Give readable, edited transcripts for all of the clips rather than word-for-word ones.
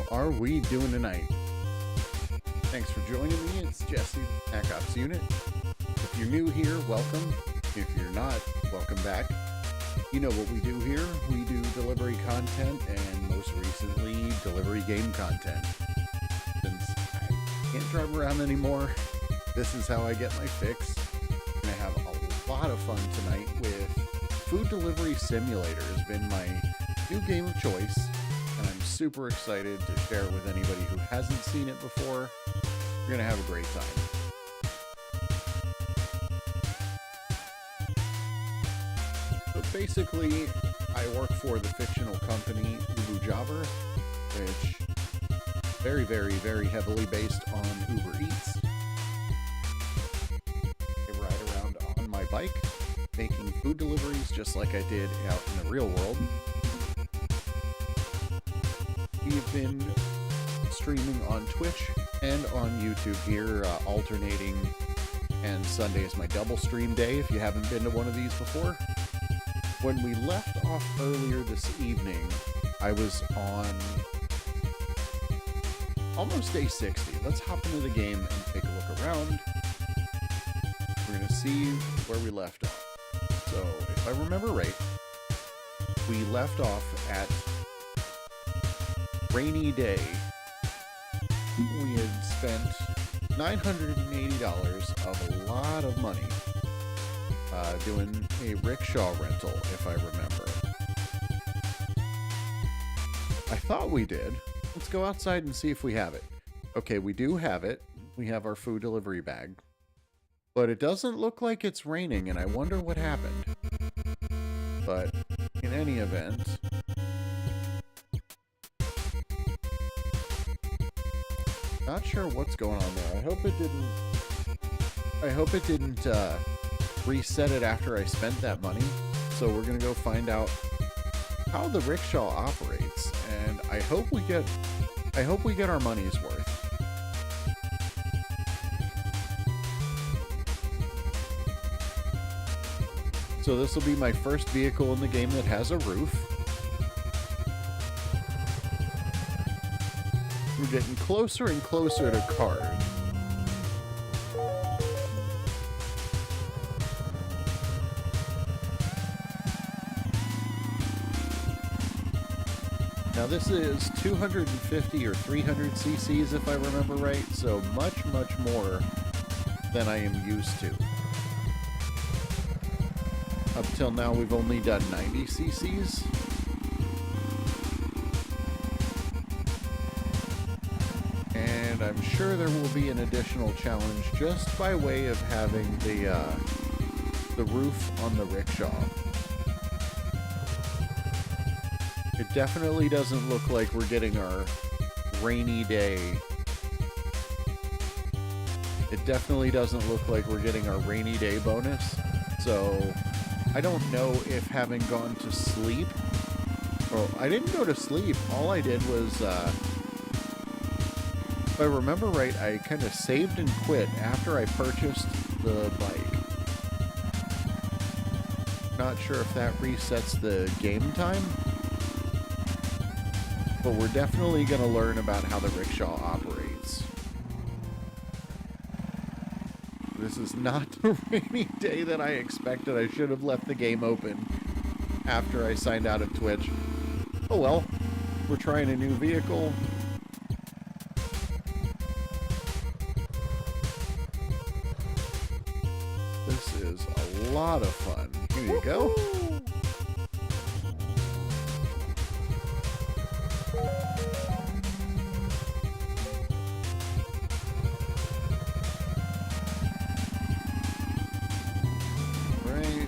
How are we doing tonight? Thanks for joining me. It's Jesse, Hack Ops Unit. If you're new here, welcome. If you're not, welcome back. You know what we do here. We do delivery content and most recently delivery game content. Since I can't drive around anymore, this is how I get my fix. I'm going to have a lot of fun tonight with Food Delivery Simulator. Has been my new game of choice. And I'm super excited to share it with anybody who hasn't seen it before. You're going to have a great time. So basically, I work for the fictional company Uber Jobber, which is very heavily based on Uber Eats. I ride around on my bike, making food deliveries just like I did out in the real world. We've been streaming on Twitch and on YouTube here, alternating, and Sunday is my double stream day if you haven't been to one of these before. When we left off earlier this evening, I was on almost day 60. Let's hop into the game and take a look around. We're going to see where we left off. So, if I remember right, we left off at Rainy Day. We had spent $980 of a lot of money doing a RickShaw rental, if I remember. I thought we did. Let's go outside and see if we have it. Okay, we do have it. We have our food delivery bag. But it doesn't look like it's raining, and I wonder what happened. But in any event, not sure what's going on there. I hope it didn't reset it after I spent that money. So we're gonna go find out how the RickShaw operates, and I hope we get our money's worth. So this will be my first vehicle in the game that has a roof. We're getting closer and closer to cars. Now this is 250 or 300 cc's if I remember right, so much more than I am used to. Up till now we've only done 90 cc's. And I'm sure there will be an additional challenge just by way of having the roof on the RickShaw. It definitely doesn't look like we're getting our rainy day. It definitely doesn't look like we're getting our rainy day bonus. So I don't know if having gone to sleep. Well, I didn't go to sleep. All I did was if I remember right, I kind of saved and quit after I purchased the bike. Not sure if that resets the game time, but we're definitely going to learn about how the RickShaw operates. This is not the rainy day that I expected. I should have left the game open after I signed out of Twitch. Oh well, we're trying a new vehicle. This is a lot of fun. Here you go. Right.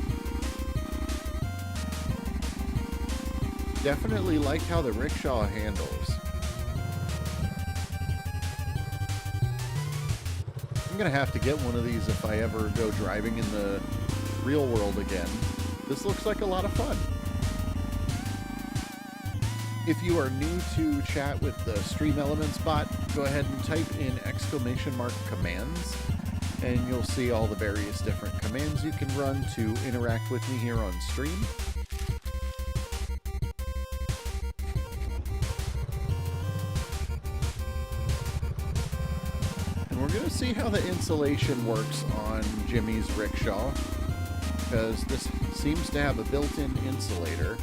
Definitely like how the RickShaw handles. I'm gonna have to get one of these if I ever go driving in the real world again. This looks like a lot of fun. If you are new to chat with the Stream Elements bot, go ahead and type in !commands, and you'll see all the various different commands you can run to interact with me here on stream. we're going to see how the insulation works on Jimmy's RickShaw, because this seems to have a built-in insulator.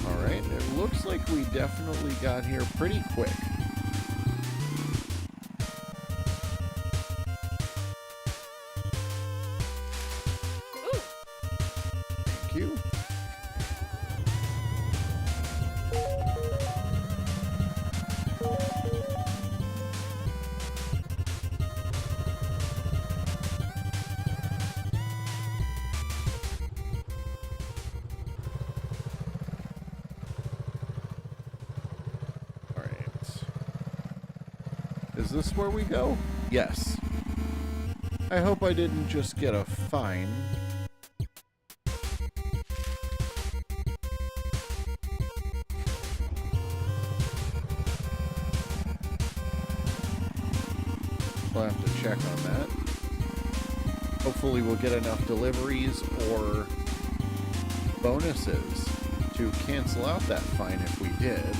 Alright, it looks like we definitely got here pretty quick. Is this where we go? Yes. I hope I didn't just get a fine. We'll have to check on that. Hopefully we'll get enough deliveries or bonuses to cancel out that fine if we did.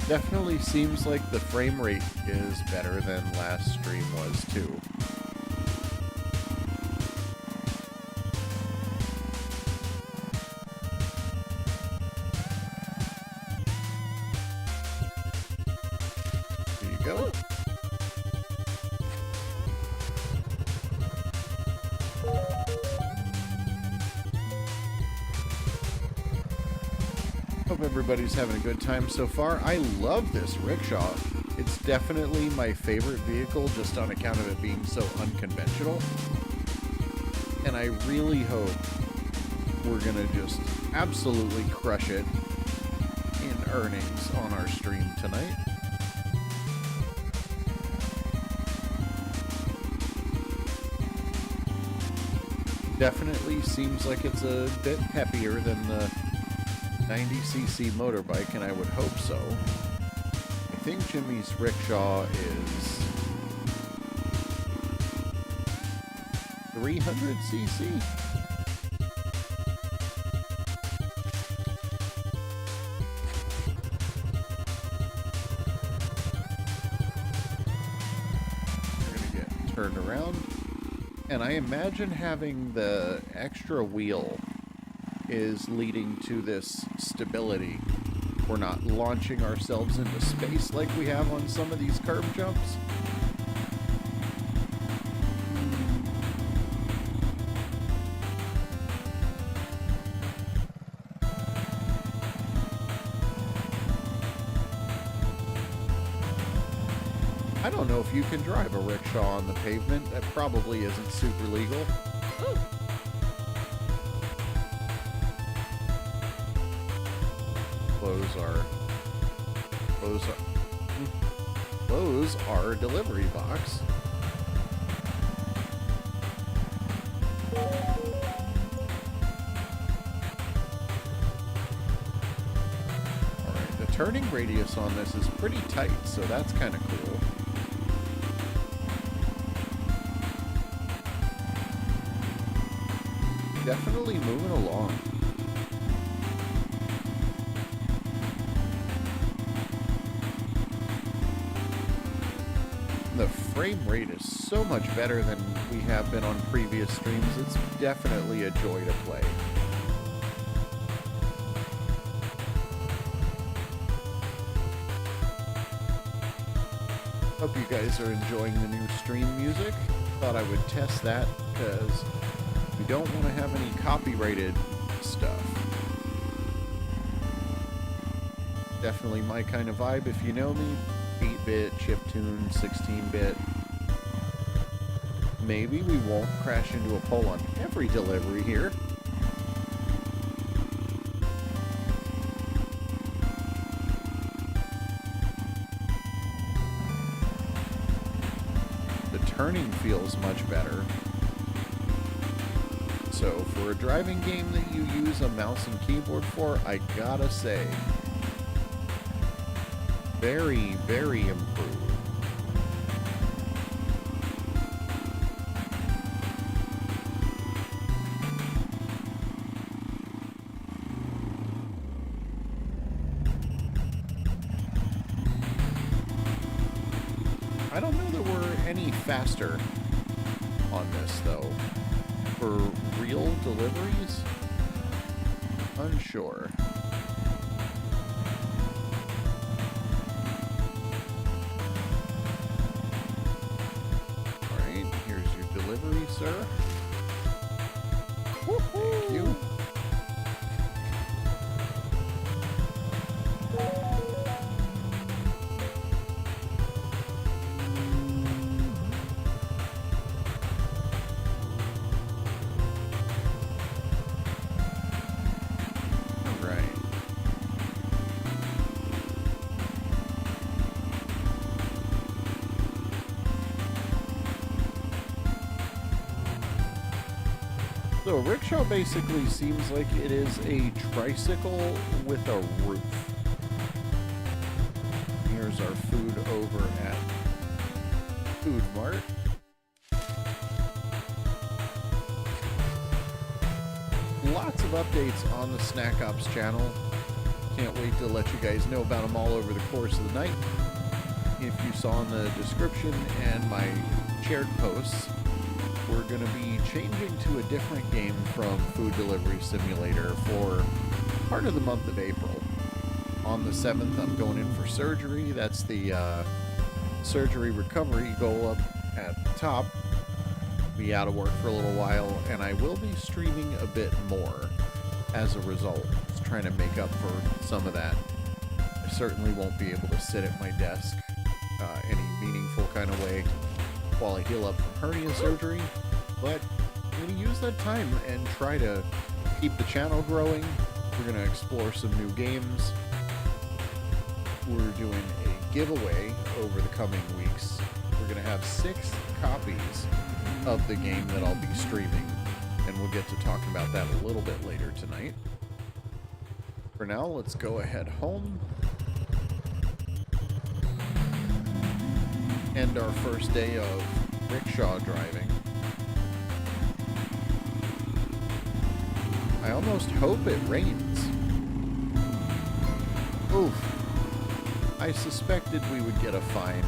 Definitely seems like the frame rate is better than last stream was too. There you go. Hope everybody's having a good time so far. I love this RickShaw. It's definitely my favorite vehicle just on account of it being so unconventional. And I really hope we're gonna just absolutely crush it in earnings on our stream tonight. Definitely seems like it's a bit peppier than the 90cc motorbike, and I would hope so. I think Jimmy's RickShaw is 300cc. We're gonna get turned around, and I imagine having the extra wheel is leading to this stability. We're not launching ourselves into space like we have on some of these curb jumps. I don't know if you can drive a RickShaw on the pavement. That probably isn't super legal. Ooh. Close our delivery box. Alright, the turning radius on this is pretty tight, so that's kind of cool. Definitely moving along. The frame rate is so much better than we have been on previous streams. It's definitely a joy to play. Hope you guys are enjoying the new stream music. Thought I would test that because we don't want to have any copyrighted stuff. Definitely my kind of vibe if you know me. 8-bit, chiptune, 16-bit. Maybe we won't crash into a pole on every delivery here. The turning feels much better. So for a driving game that you use a mouse and keyboard for, I gotta say, very, very improved. I don't know that we're any faster on this, though. For real deliveries? Unsure. Alright, here's your delivery, sir. Thank you. So RickShaw basically seems like it is a tricycle with a roof. Here's our food over at Food Mart. Lots of updates on the Snack Ops channel. Can't wait to let you guys know about them all over the course of the night. If you saw in the description and my shared posts, we're going to be changing to a different game from Food Delivery Simulator for part of the month of April. On the 7th, I'm going in for surgery. That's the surgery recovery goal up at the top. Be out of work for a little while, and I will be streaming a bit more as a result. Just trying to make up for some of that. I certainly won't be able to sit at my desk any meaningful kind of way while I heal up from hernia surgery, but I'm going to use that time and try to keep the channel growing. We're going to explore some new games. We're doing a giveaway over the coming weeks. We're going to have 6 copies of the game that I'll be streaming, and we'll get to talking about that a little bit later tonight. For now, let's go ahead home. End our first day of RickShaw driving. I almost hope it rains. Oof. I suspected we would get a fine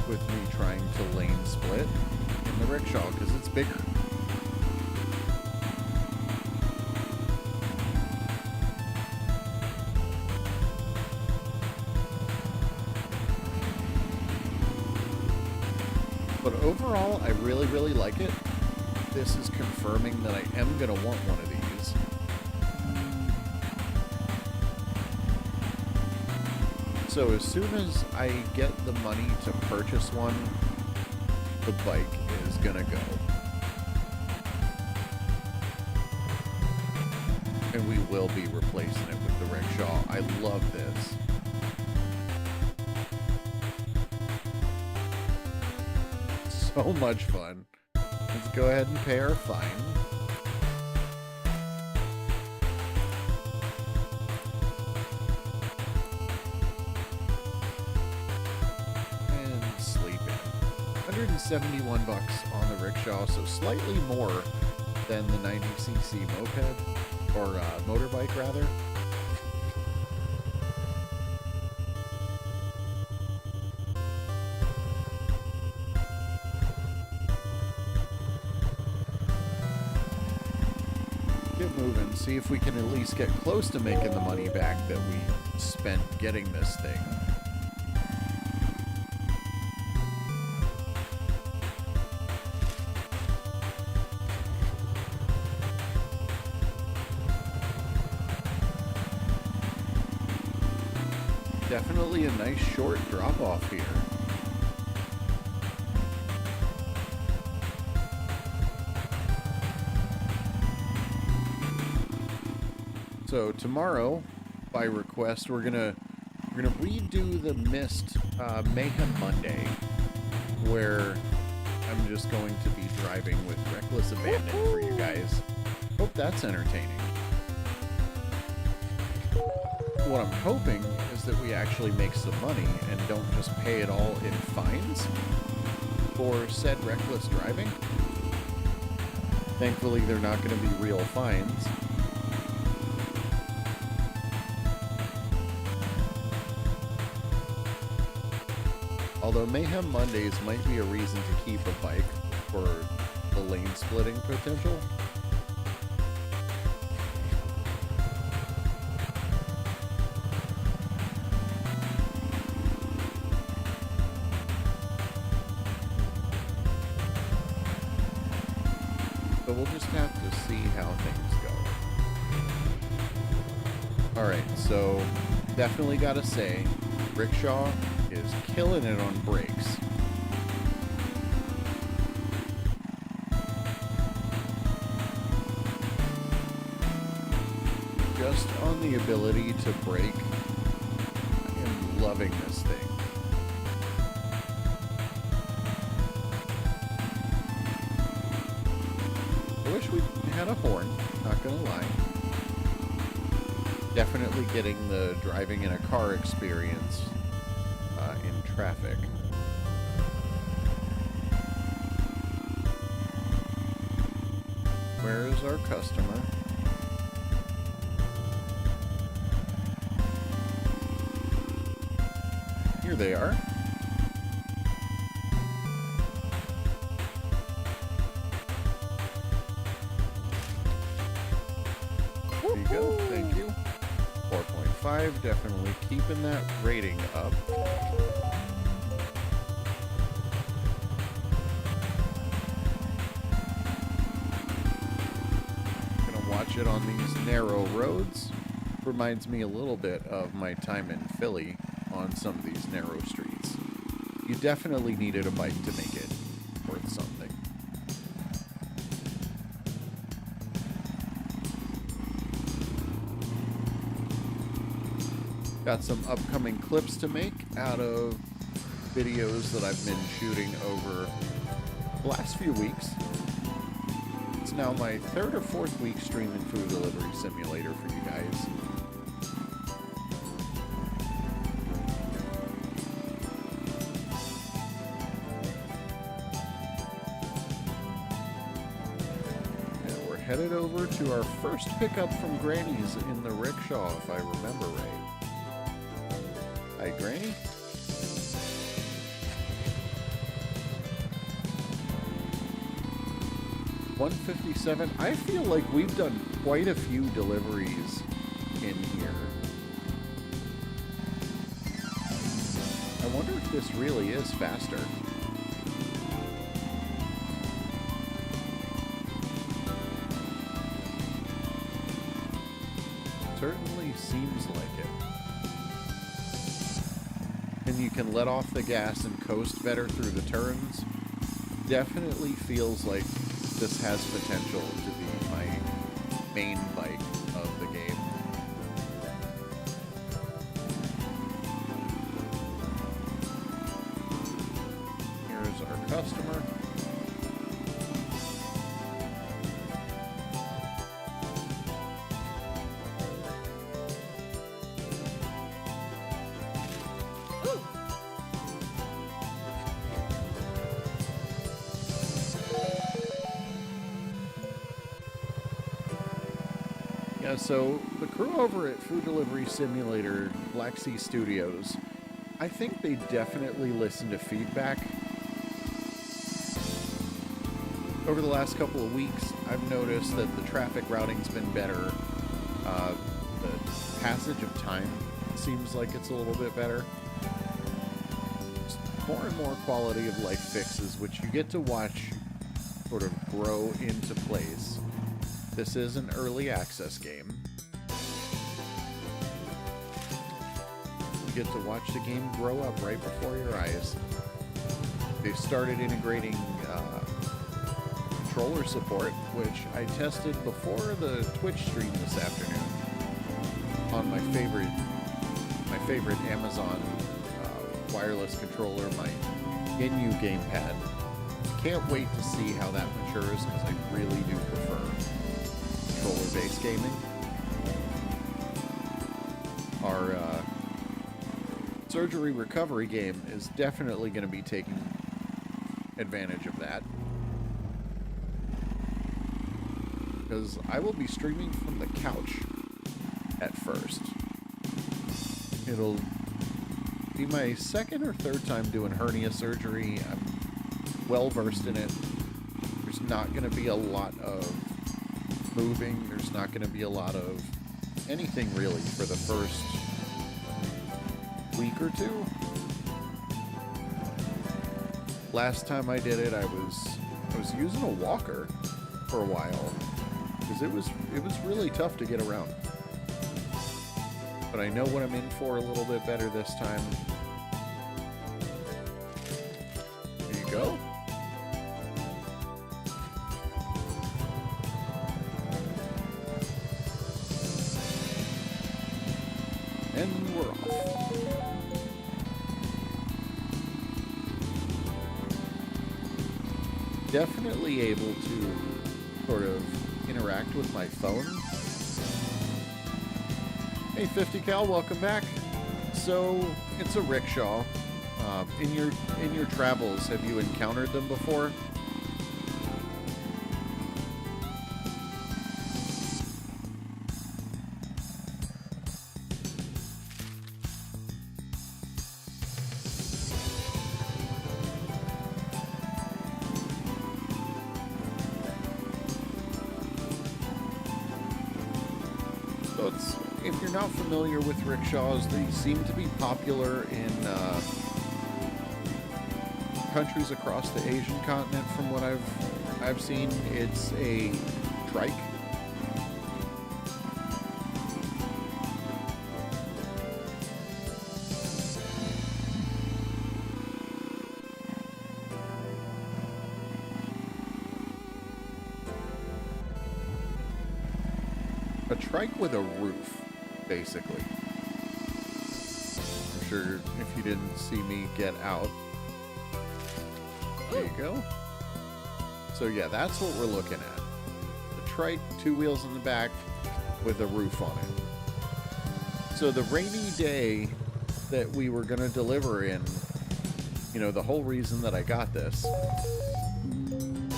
with me trying to lane split in the RickShaw because it's bigger. But overall, I really, really like it. This is confirming that I am going to want one of these. So as soon as I get the money to purchase one, the bike is going to go. And we will be replacing it with the RickShaw. I love this. So much fun. Let's go ahead and pay our fine. And sleep in. $171 on the RickShaw, so slightly more than the 90cc moped, or motorbike rather. Moving, see if we can at least get close to making the money back that we spent getting this thing. Definitely a nice short drop off here. So tomorrow, by request, we're gonna redo the Mist Mayhem Monday, where I'm just going to be driving with reckless abandon for you guys. Hope that's entertaining. What I'm hoping is that we actually make some money and don't just pay it all in fines for said reckless driving. Thankfully, they're not going to be real fines. Although Mayhem Mondays might be a reason to keep a bike for the lane splitting potential. But we'll just have to see how things go. Alright, so definitely gotta say, RickShaw is killing it on brakes. Just on the ability to brake, I am loving this thing. I wish we had a horn, not gonna lie. Definitely getting the driving in a car experience in traffic. Where is our customer? Here they are. There you go. Thank you. 4.5, definitely keeping that rating up. Gonna watch it on these narrow roads. Reminds me a little bit of my time in Philly on some of these narrow streets. You definitely needed a bike to make it worth something. Got some upcoming clips to make out of videos that I've been shooting over the last few weeks. It's now my third or fourth week streaming Food Delivery Simulator for you guys. And we're headed over to our first pickup from Granny's in the RickShaw, if I remember right. Hi, Granny. $157. I feel like we've done quite a few deliveries in here. I wonder if this really is faster. Certainly seems like it. And you can let off the gas and coast better through the turns. Definitely feels like this has potential to be my main bike of the game. Here's our customer. Yeah, so the crew over at Food Delivery Simulator Black Sea Studios, I think they definitely listen to feedback. Over the last couple of weeks, I've noticed that the traffic routing's been better. The passage of time seems like it's a little bit better. Just more and more quality of life fixes, which you get to watch sort of grow into place. This is an early access game. You get to watch the game grow up right before your eyes. They've started integrating controller support, which I tested before the Twitch stream this afternoon on my favorite Amazon wireless controller, my Ginyu gamepad. Can't wait to see how that matures because I really do prefer controller-based gaming. Our surgery recovery game is definitely going to be taking advantage of that, because I will be streaming from the couch at first. It'll Be my second or third time doing hernia surgery. I'm well versed in it. There's not going to be a lot of moving. There's not going to be a lot of anything really for the first week or two. Last time I did it, I was using a walker for a while because it was really tough to get around. But I know what I'm in for a little bit better this time. There you go. And we're off. Definitely able to sort of interact with my phone. Hey 50 Cal, welcome back. So it's a RickShaw. In your travels, have you encountered them before? If you're not familiar with rickshaws, they seem to be popular in countries across the Asian continent. From what I've seen, it's a trike. A trike with a roof. Basically. I'm sure if you didn't see me get out. There you go. So yeah, that's what we're looking at. The trike, 2 wheels in the back with a roof on it. So the rainy day that we were going to deliver in, you know, the whole reason that I got this,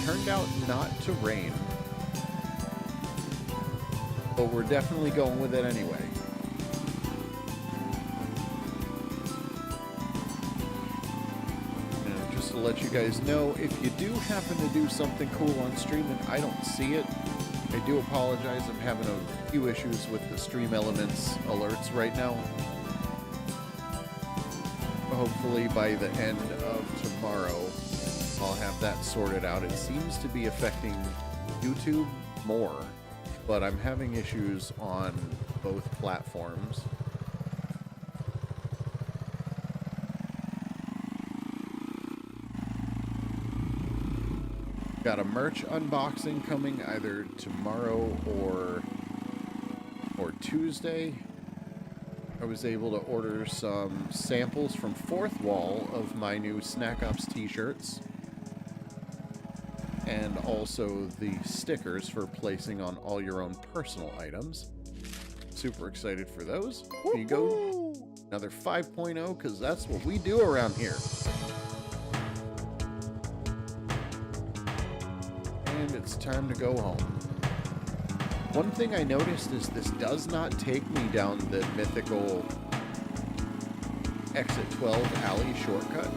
turned out not to rain. But we're definitely going with it anyway. To let you guys know, if you do happen to do something cool on stream and I don't see it, I do apologize. I'm having a few issues with the Stream Elements alerts right now. Hopefully by the end of tomorrow, I'll have that sorted out. It seems to be affecting YouTube more, but I'm having issues on both platforms. Got a merch unboxing coming either tomorrow or Tuesday. I was able to order some samples from Fourth Wall of my new Snack Ops t-shirts. And also the stickers for placing on all your own personal items. Super excited for those. Here you go. Another 5.0, because that's what we do around here. And it's time to go home. One thing I noticed is this does not take me down the mythical exit 12 alley shortcut.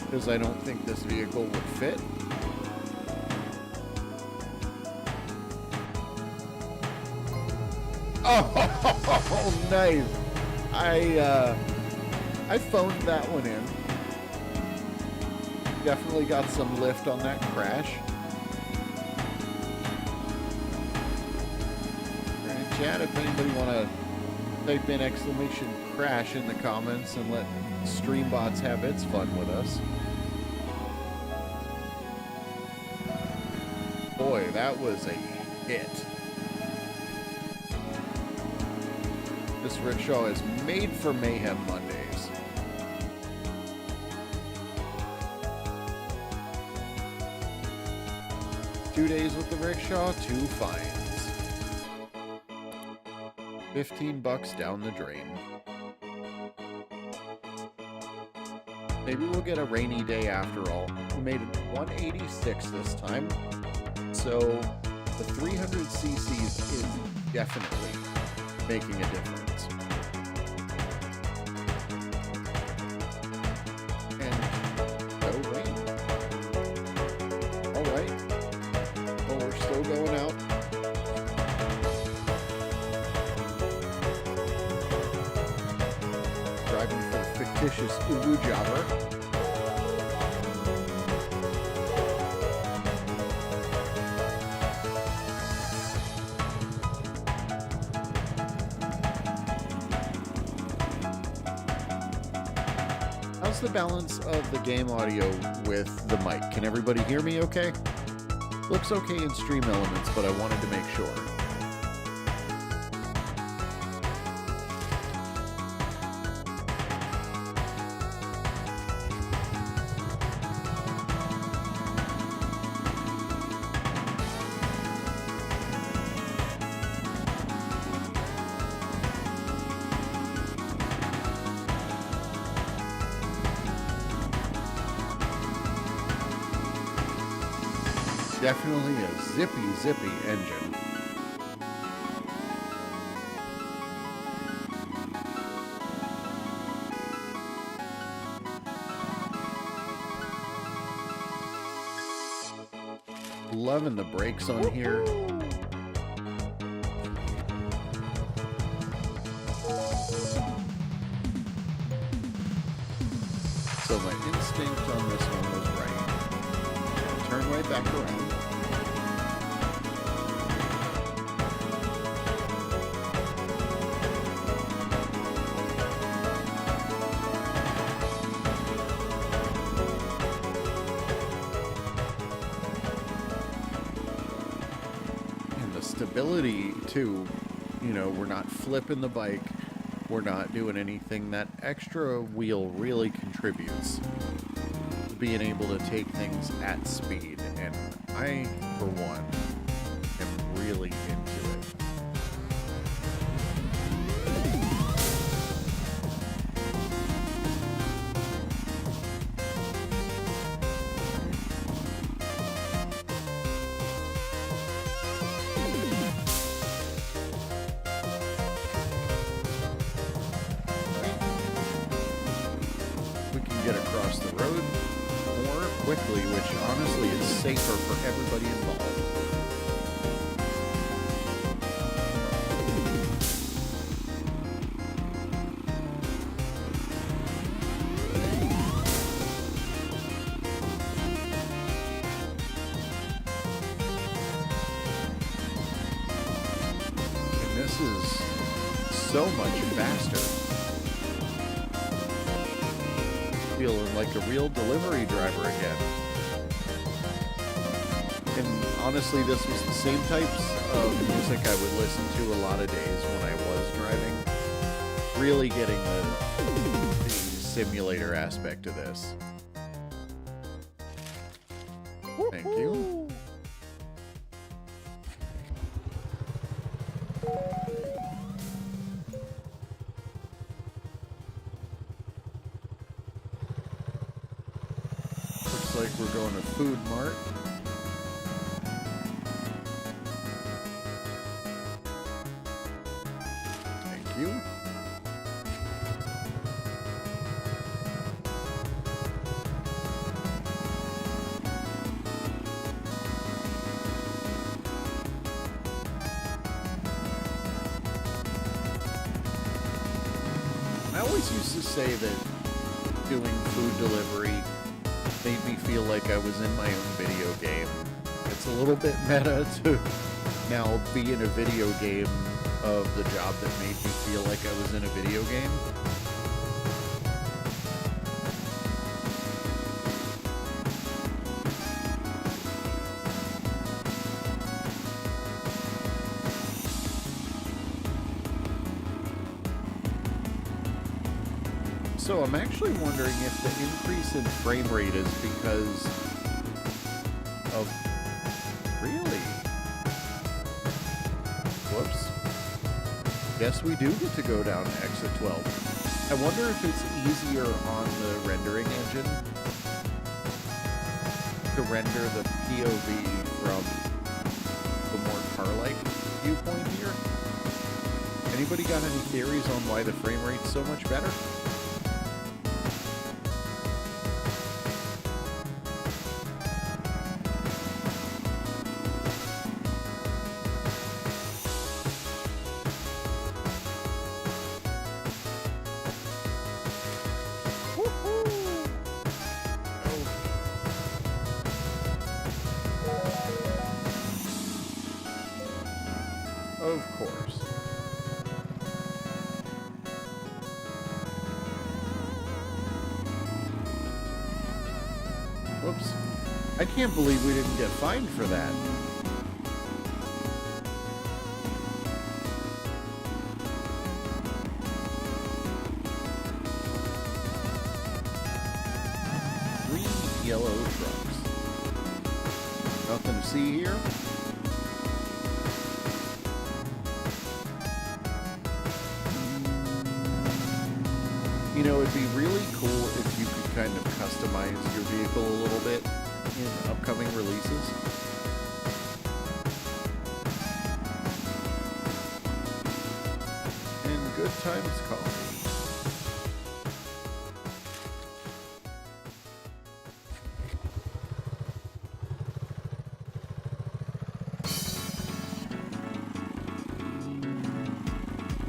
Because I don't think this vehicle would fit. Oh, nice. I phoned that one in. Definitely got some lift on that crash. Alright, chat, if anybody want to type in exclamation crash in the comments and let Streambots have its fun with us. Boy, that was a hit. This RickShaw is made for Mayhem Mondays. Two days with the RickShaw, 2 fines. $15 down the drain. Maybe we'll get a rainy day after all. We made it 186 this time. So the 300 cc's is definitely making a difference. And no rain. All right. Well, we're still going out. Driving for the fictitious Uwu Jobber. How's the balance of the game audio with the mic? Can everybody hear me okay? Looks okay in Stream Elements, but I wanted to make sure. Definitely a zippy engine. Loving the brakes on here. So my instinct on this one was right. Turn right back around. Stability too, you know, we're not flipping the bike, we're not doing anything. That extra wheel really contributes to being able to take things at speed, and I, for one, am really into it. Get across the road more quickly, which honestly is safer for everybody involved. And this is so much faster. Feeling like a real delivery driver again. And honestly, this was the same types of music I would listen to a lot of days when I was driving. Really getting the simulator aspect of this. Thank you. Like we're going to Food Mart. Thank you. I always used to say that doing food delivery made me feel like I was in my own video game. It's a little bit meta to now be in a video game of the job that made me feel like I was in a video game. So I'm actually wondering if the increase in frame rate is because of... Really? Whoops. Guess we do get to go down to exit 12. I wonder if it's easier on the rendering engine to render the POV from the more car-like viewpoint here. Anybody got any theories on why the frame rate's so much better? Of course. Whoops. I can't believe we didn't get fined for that. Three yellow trucks. Nothing to see here. You know, it'd be really cool if you could kind of customize your vehicle a little bit in upcoming releases. And good times coffee.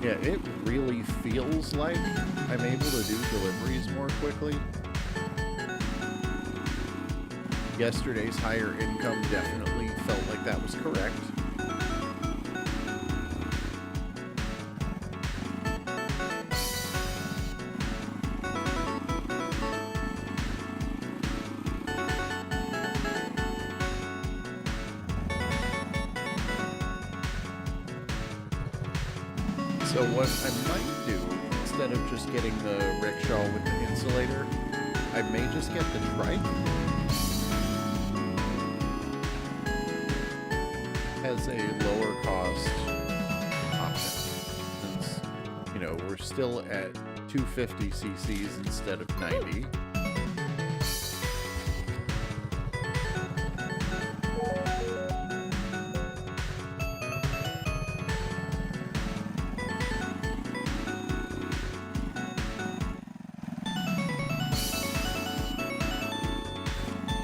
Yeah, it really feels like I'm able to do deliveries more quickly. Yesterday's higher income definitely felt like that was correct. So what I might do, instead of just getting the RickShaw with the insulator, I may just get the trike. Has a lower cost option, since, you know, we're still at 250 cc's instead of 90.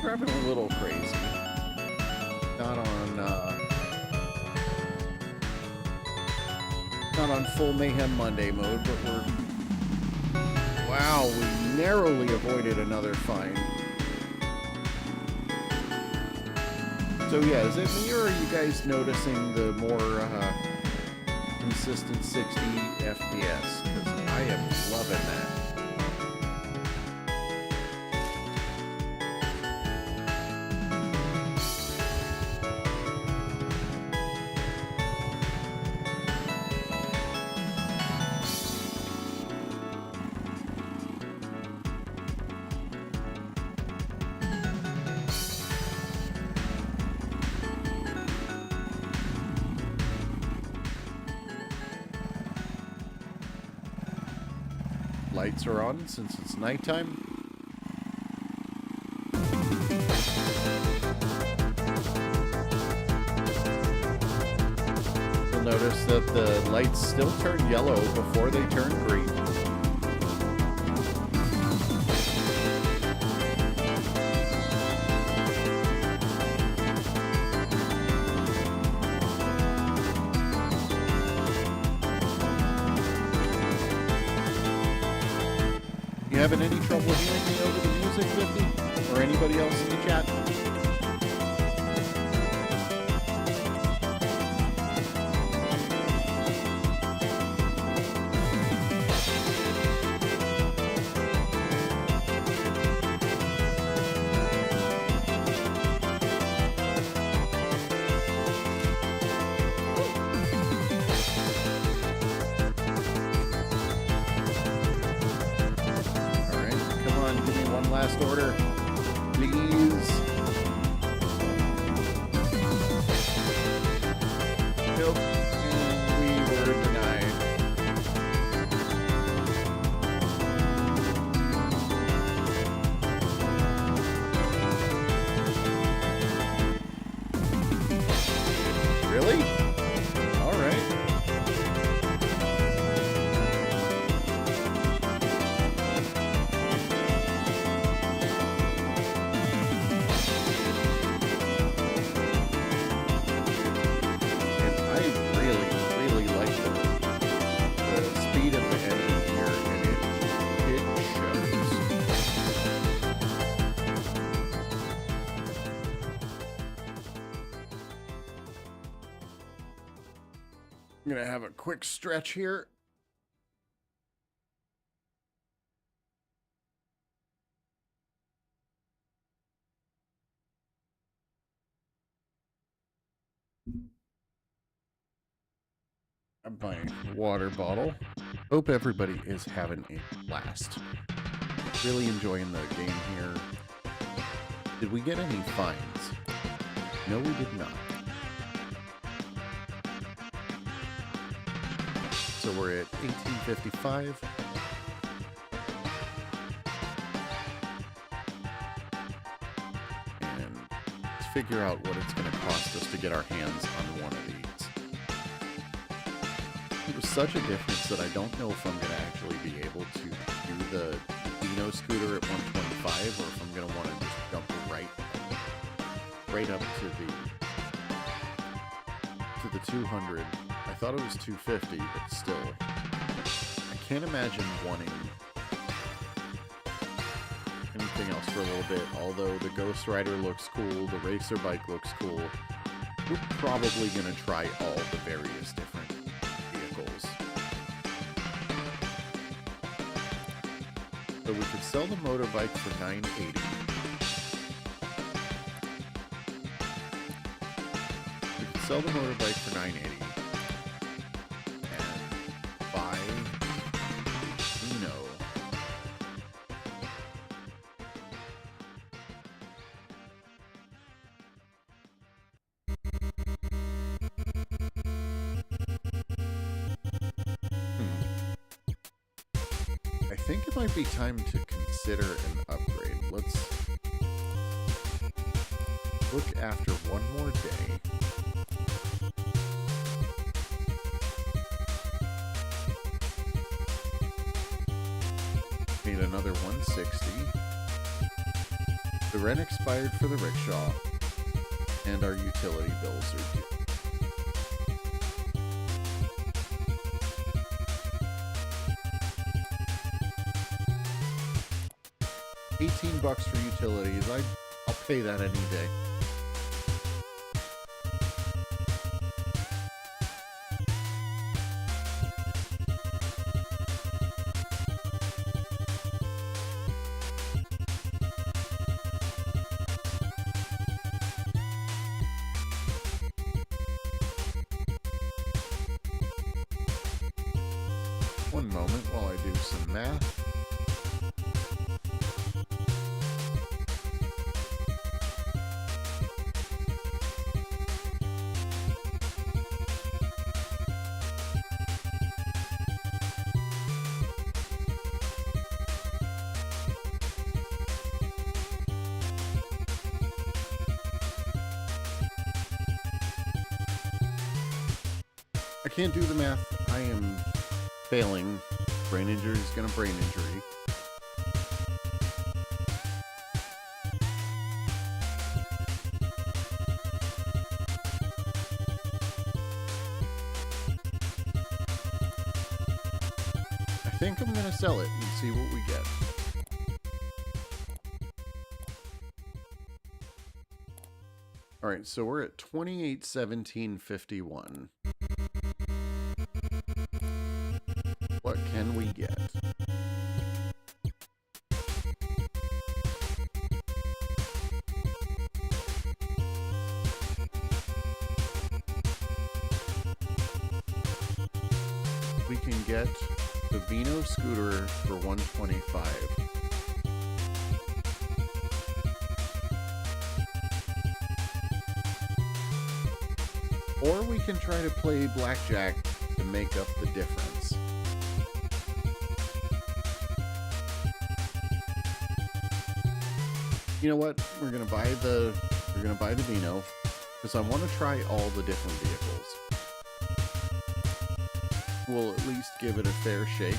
Driving a little crazy. Not on full Mayhem Monday mode, but wow, we narrowly avoided another fine. So yeah, is it me or are you guys noticing the more consistent 60 FPS? Because I am loving that. Lights are on since it's nighttime. You'll notice that the lights still turn yellow before they turn green. You having any trouble hearing me over the music, 50? Or anybody else in the chat? Last order, please. Nope, and we were denied. Really? All right. I'm going to have a quick stretch here. My water bottle. Hope everybody is having a blast. Really enjoying the game here. Did we get any fines? No, we did not. So we're at 1855. And let's figure out what it's going to cost us to get our hands on one of these. It was such a difference that I don't know if I'm going to actually be able to do the Dino scooter at 125 or if I'm going to want to just jump right up to the 200. I thought it was 250, but still, I can't imagine wanting anything else for a little bit. Although the Ghost Rider looks cool, the racer bike looks cool, we're probably going to try all the various different vehicles. So we could sell the motorbike for $980. We could sell the motorbike for $980 and buy Dino. I think it might be time to consider an upgrade. Let's look after one more day. Need another 160. The rent expired for the RickShaw, and our utility bills are due. $18 for utilities. I'll pay that any day. One moment while I do some math. I can't do the math. I am failing. Brain injury is gonna brain injury. I think I'm gonna sell it and see what we get. All right, so we're at 2817.51. What can we get? We can get the Vino scooter for $125. Or we can try to play blackjack to make up the difference. You know what? We're gonna buy the Vino because I want to try all the different vehicles. We'll at least give it a fair shake.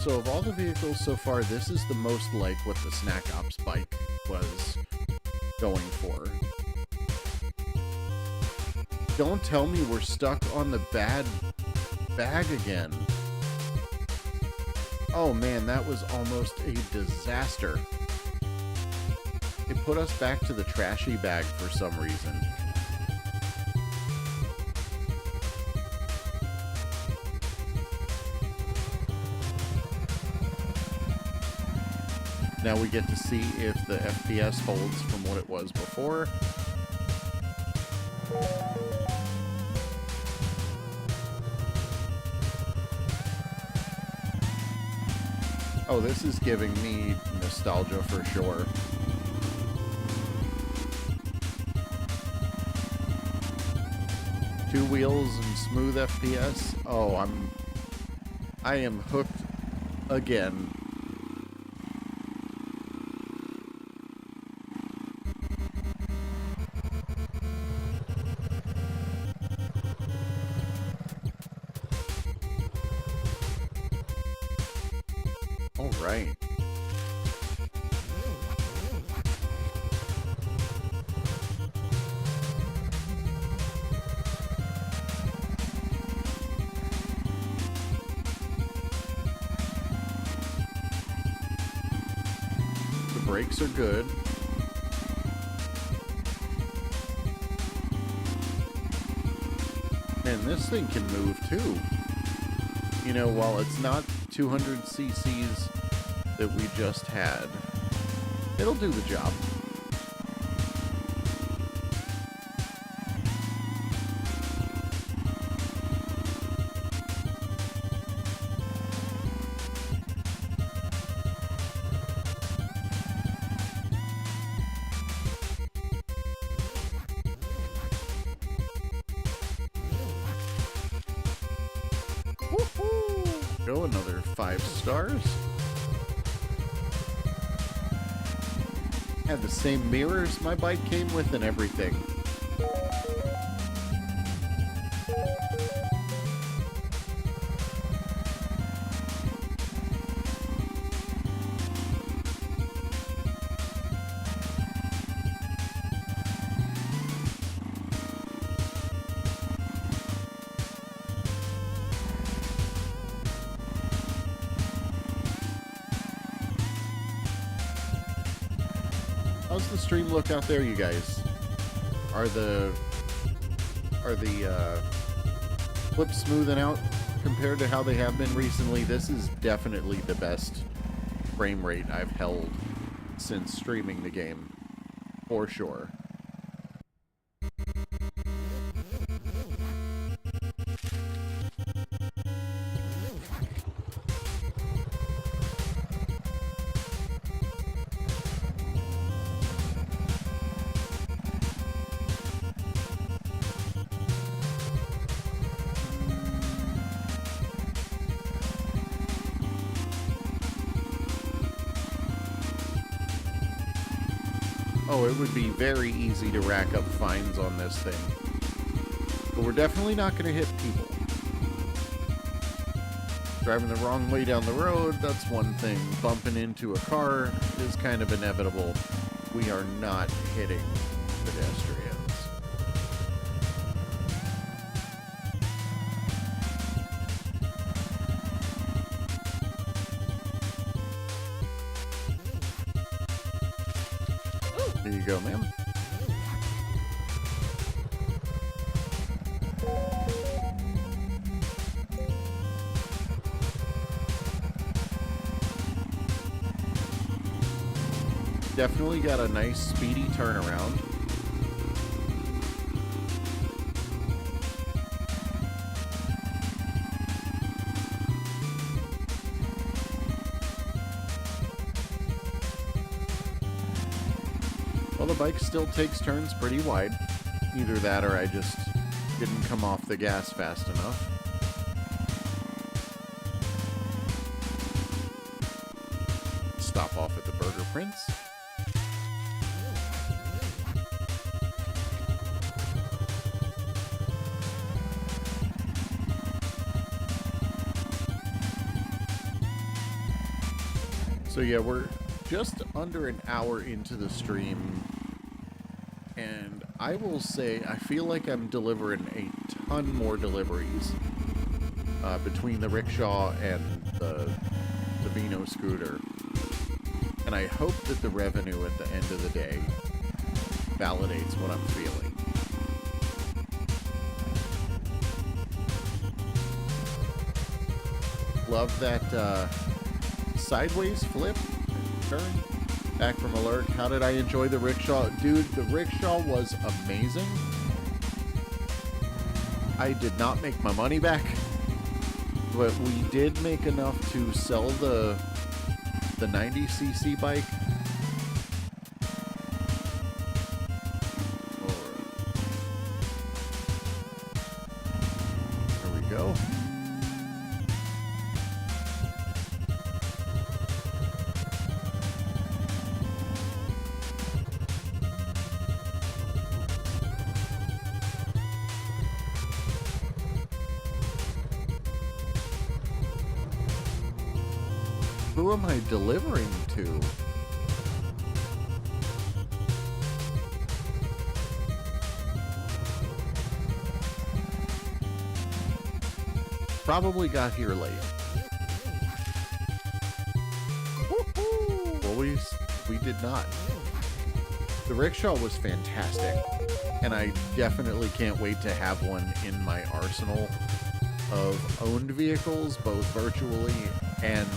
So of all the vehicles so far, this is the most like what the Snack Ops bike was going for. Don't tell me we're stuck on the bad bag again. Oh man, that was almost a disaster. it put us back to the trashy bag for some reason. Now we get to see if the FPS holds from what it was before. Oh, this is giving me nostalgia for sure. Two wheels and smooth FPS. Oh, I am hooked again. All right. The brakes are good. Man, this thing can move too. You know, while it's not 200 cc's that we just had, it'll do the job. Woohoo! Go, another 5 stars. Had the same mirrors my bike came with and everything. How's the stream look out there, you guys? Are the clips smoothing out compared to how they have been recently? This is definitely the best frame rate I've held since streaming the game, for sure. Oh, it would be very easy to rack up fines on this thing. But we're definitely not going to hit people. Driving the wrong way down the road, that's one thing. Bumping into a car is kind of inevitable. We are not hitting pedestrians. There you go, ma'am. Definitely got a nice speedy turnaround. Well, the bike still takes turns pretty wide. Either that or I just didn't come off the gas fast enough. Stop off at the Burger Prince. So yeah, we're just under an hour into the stream, and I will say I feel like I'm delivering a ton more deliveries between the RickShaw and the Vino scooter. And And I hope that the revenue at the end of the day validates what I'm feeling. Love that sideways flip turn back from alert. How did I enjoy the rickshaw? Dude, the rickshaw was amazing. I did not make my money back, but we did make enough to sell the 90cc bike. There we go. Who am I delivering to? Probably got here late. Well, we did not. The rickshaw was fantastic, and I definitely can't wait to have one in my arsenal of owned vehicles, both virtually and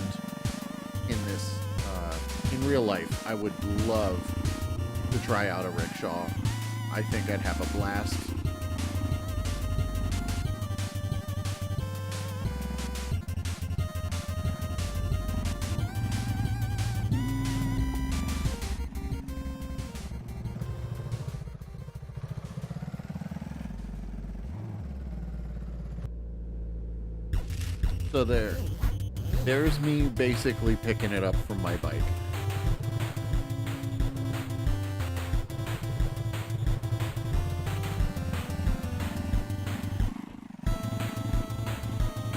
in this, in real life. I would love to try out a rickshaw. I think I'd have a blast. So there's me basically picking it up from my bike.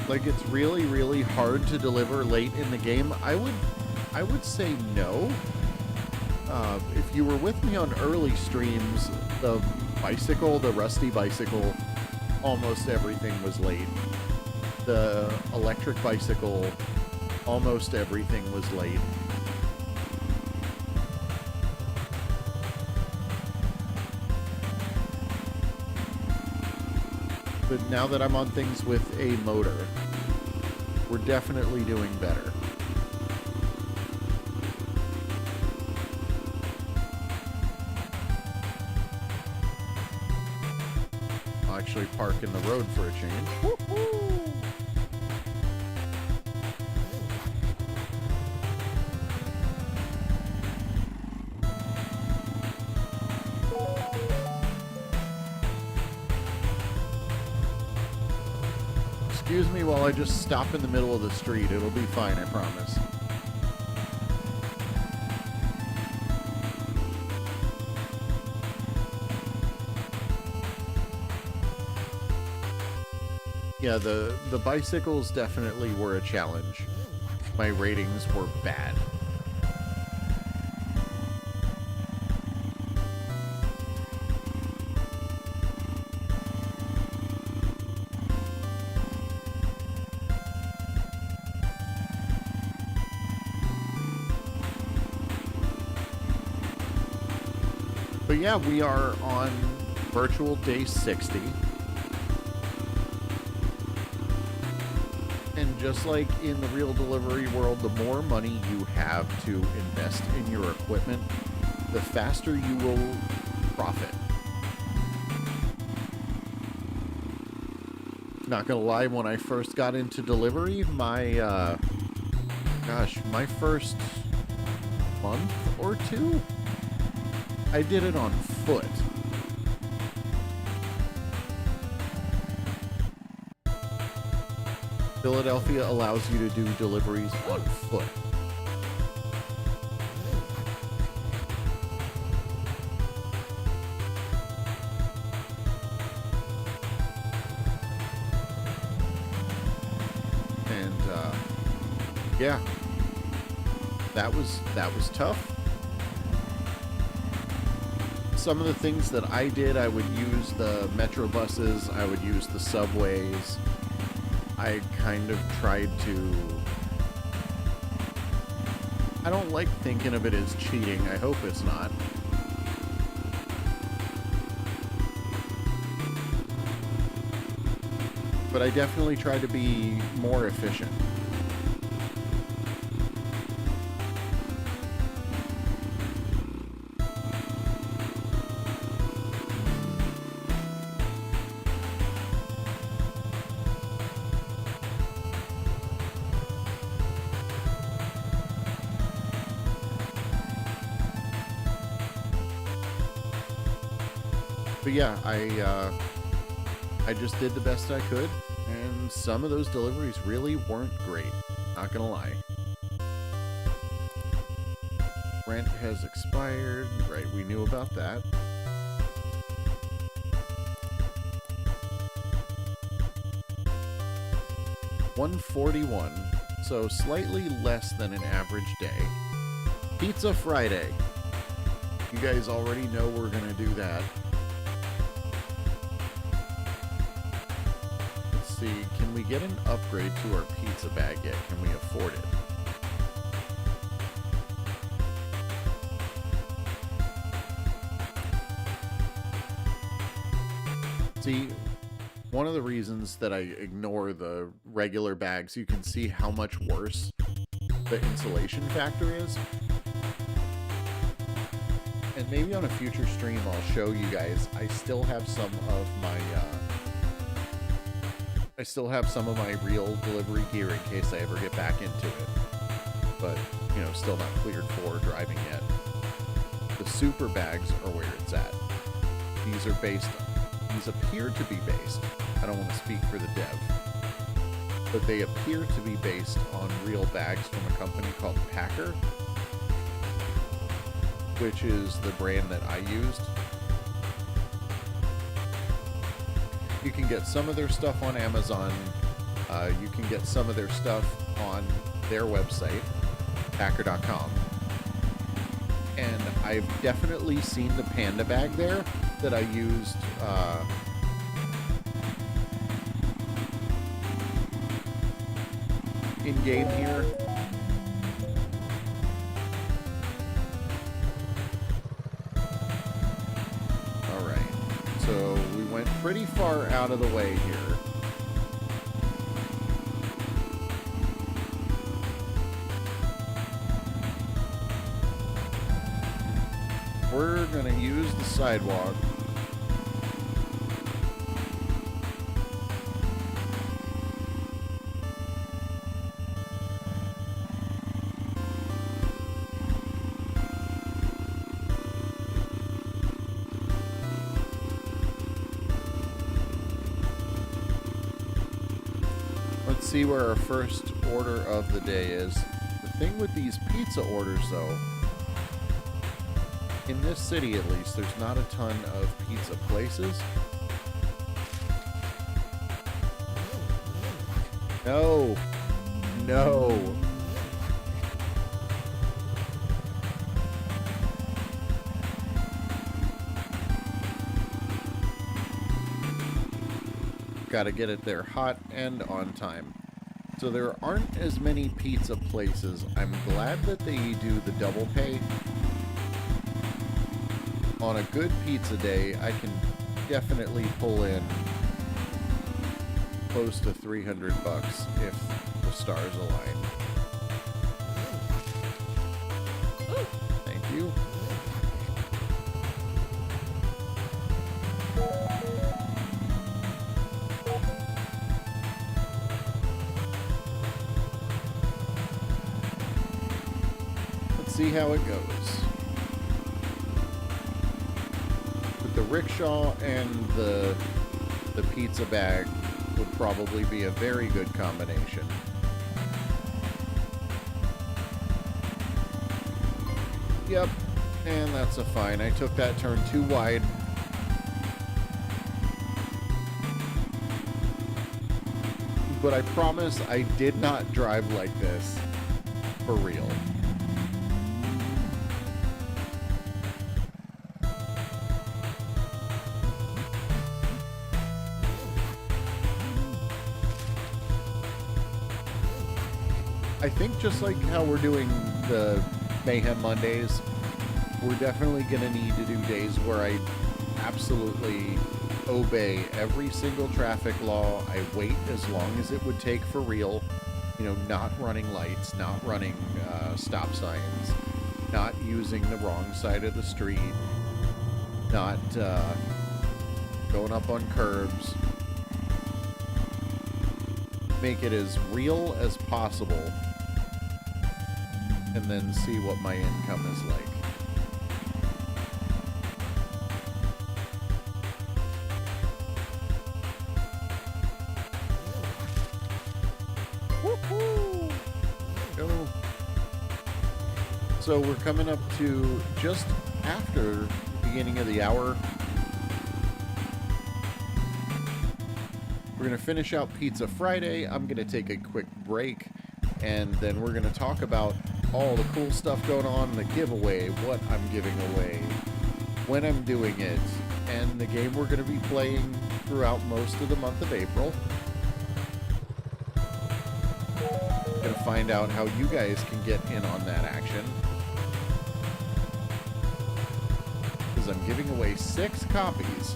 Like, it's really, really hard to deliver late in the game. I would say no. If you were with me on early streams, the rusty bicycle, almost everything was late. The electric bicycle, almost everything was late. But now that I'm on things with a motor, we're definitely doing better. I'll actually park in the road for a change. Woo-hoo! Excuse me while I just stop in the middle of the street. It'll be fine, I promise. Yeah, the bicycles definitely were a challenge. My ratings were bad. But yeah, we are on virtual day 60. And just like in the real delivery world, the more money you have to invest in your equipment, the faster you will profit. Not gonna lie, when I first got into delivery, my first month or two, I did it on foot. Philadelphia allows you to do deliveries on foot. And yeah, that was tough. Some of the things that I did, I would use the metro buses, I would use the subways. I kind of tried to I don't like thinking of it as cheating. I hope it's not. But I definitely try to be more efficient. But yeah, I just did the best I could, and some of those deliveries really weren't great, not gonna lie. Rent has expired, right, we knew about that. $141, so slightly less than an average day. Pizza Friday. You guys already know we're gonna do that. See, can we get an upgrade to our pizza bag yet? Can we afford it? See, one of the reasons that I ignore the regular bags, you can see how much worse the insulation factor is. And maybe on a future stream I'll show you guys, I still have some of my real delivery gear in case I ever get back into it. But, you know, still not cleared for driving yet. The super bags are where it's at. These appear to be based. I don't want to speak for the dev. But they appear to be based on real bags from a company called Packer, which is the brand that I used. You can get some of their stuff on Amazon. You can get some of their stuff on their website, packer.com. And I've definitely seen the Panda bag there that I used in-game here. Alright, so we went pretty far out of the way here. We're gonna use the sidewalk. Let's see where our first order of the day is. The thing with these pizza orders, though, in this city at least, there's not a ton of pizza places. No. No. Gotta get it there hot and on time. So there aren't as many pizza places. I'm glad that they do the double pay. On a good pizza day, I can definitely pull in close to $300 if the stars align. Thank you. Let's see how it goes. The RickShaw and the pizza bag would probably be a very good combination. Yep, and that's a fine. I took that turn too wide. But I promise I did not drive like this for real. I think just like how we're doing the Mayhem Mondays, we're definitely going to need to do days where I absolutely obey every single traffic law. I wait as long as it would take for real. You know, not running lights, not running stop signs, not using the wrong side of the street, not going up on curbs. Make it as real as possible, and then see what my income is like. Woohoo! Go. So we're coming up to just after the beginning of the hour. We're going to finish out Pizza Friday. I'm going to take a quick break, and then we're going to talk about all the cool stuff going on, the giveaway, what I'm giving away, when I'm doing it, and the game we're going to be playing throughout most of the month of April. Going to find out how you guys can get in on that action, because I'm giving away 6 copies.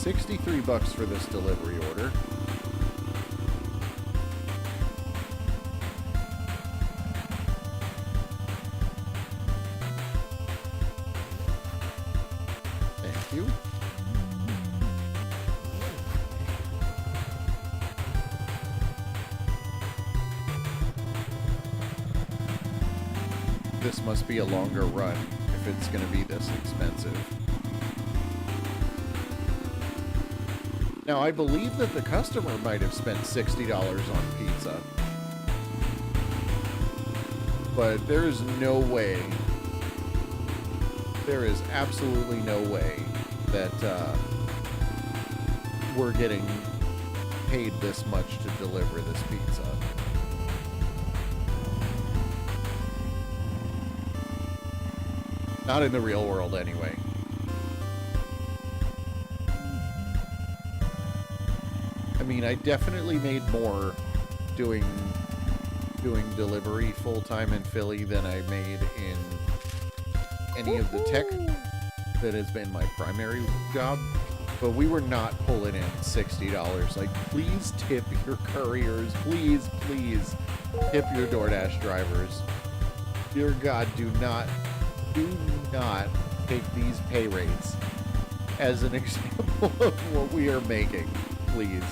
$63 for this delivery order. Thank you. This must be a longer run if it's going to be this expensive. Now, I believe that the customer might have spent $60 on pizza. But there is no way, there is absolutely no way that we're getting paid this much to deliver this pizza. Not in the real world, anyway. I mean, I definitely made more doing delivery full-time in Philly than I made in any of the tech that has been my primary job. But we were not pulling in $60. Like, please tip your couriers. Please, please tip your DoorDash drivers. Dear God, do not take these pay rates as an example of what we are making, please.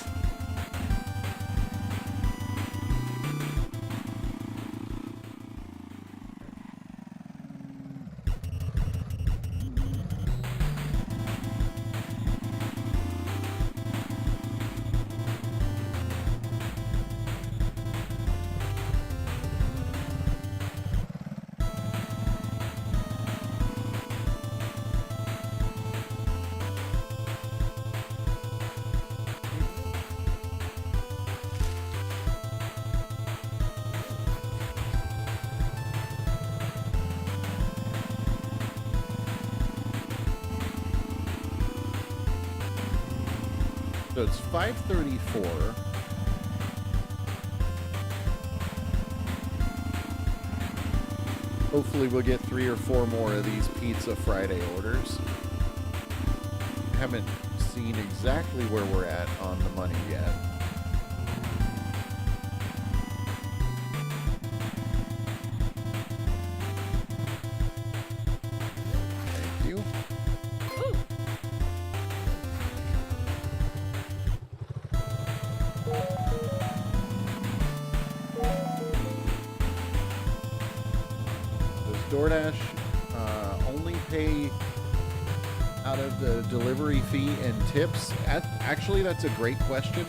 So it's 5:34. Hopefully we'll get 3 or 4 more of these Pizza Friday orders. Haven't seen exactly where we're at on the money yet. Thank you. DoorDash only pay out of the delivery fee and tips? Actually, that's a great question.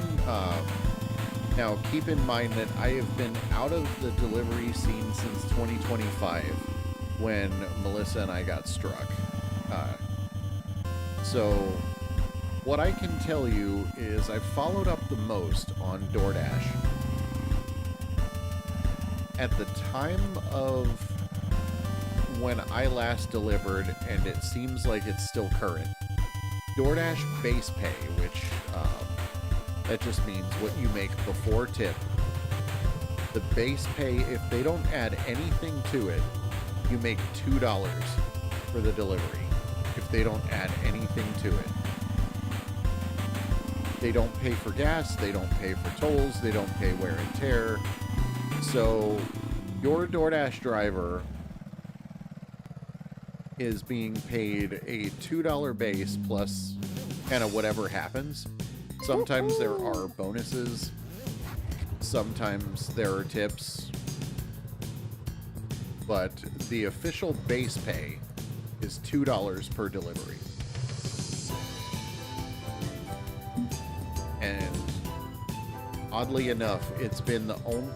Now, keep in mind that I have been out of the delivery scene since 2025 when Melissa and I got struck. So what I can tell you is I've followed up the most on DoorDash. At the time of when I last delivered, and it seems like it's still current. DoorDash base pay, which that just means what you make before tip. The base pay, if they don't add anything to it, you make $2 for the delivery. If they don't add anything to it. They don't pay for gas, they don't pay for tolls, they don't pay wear and tear. So your DoorDash driver is being paid a $2 base plus kind of whatever happens. Sometimes there are bonuses. Sometimes there are tips. But the official base pay is $2 per delivery. And oddly enough, it's been the only...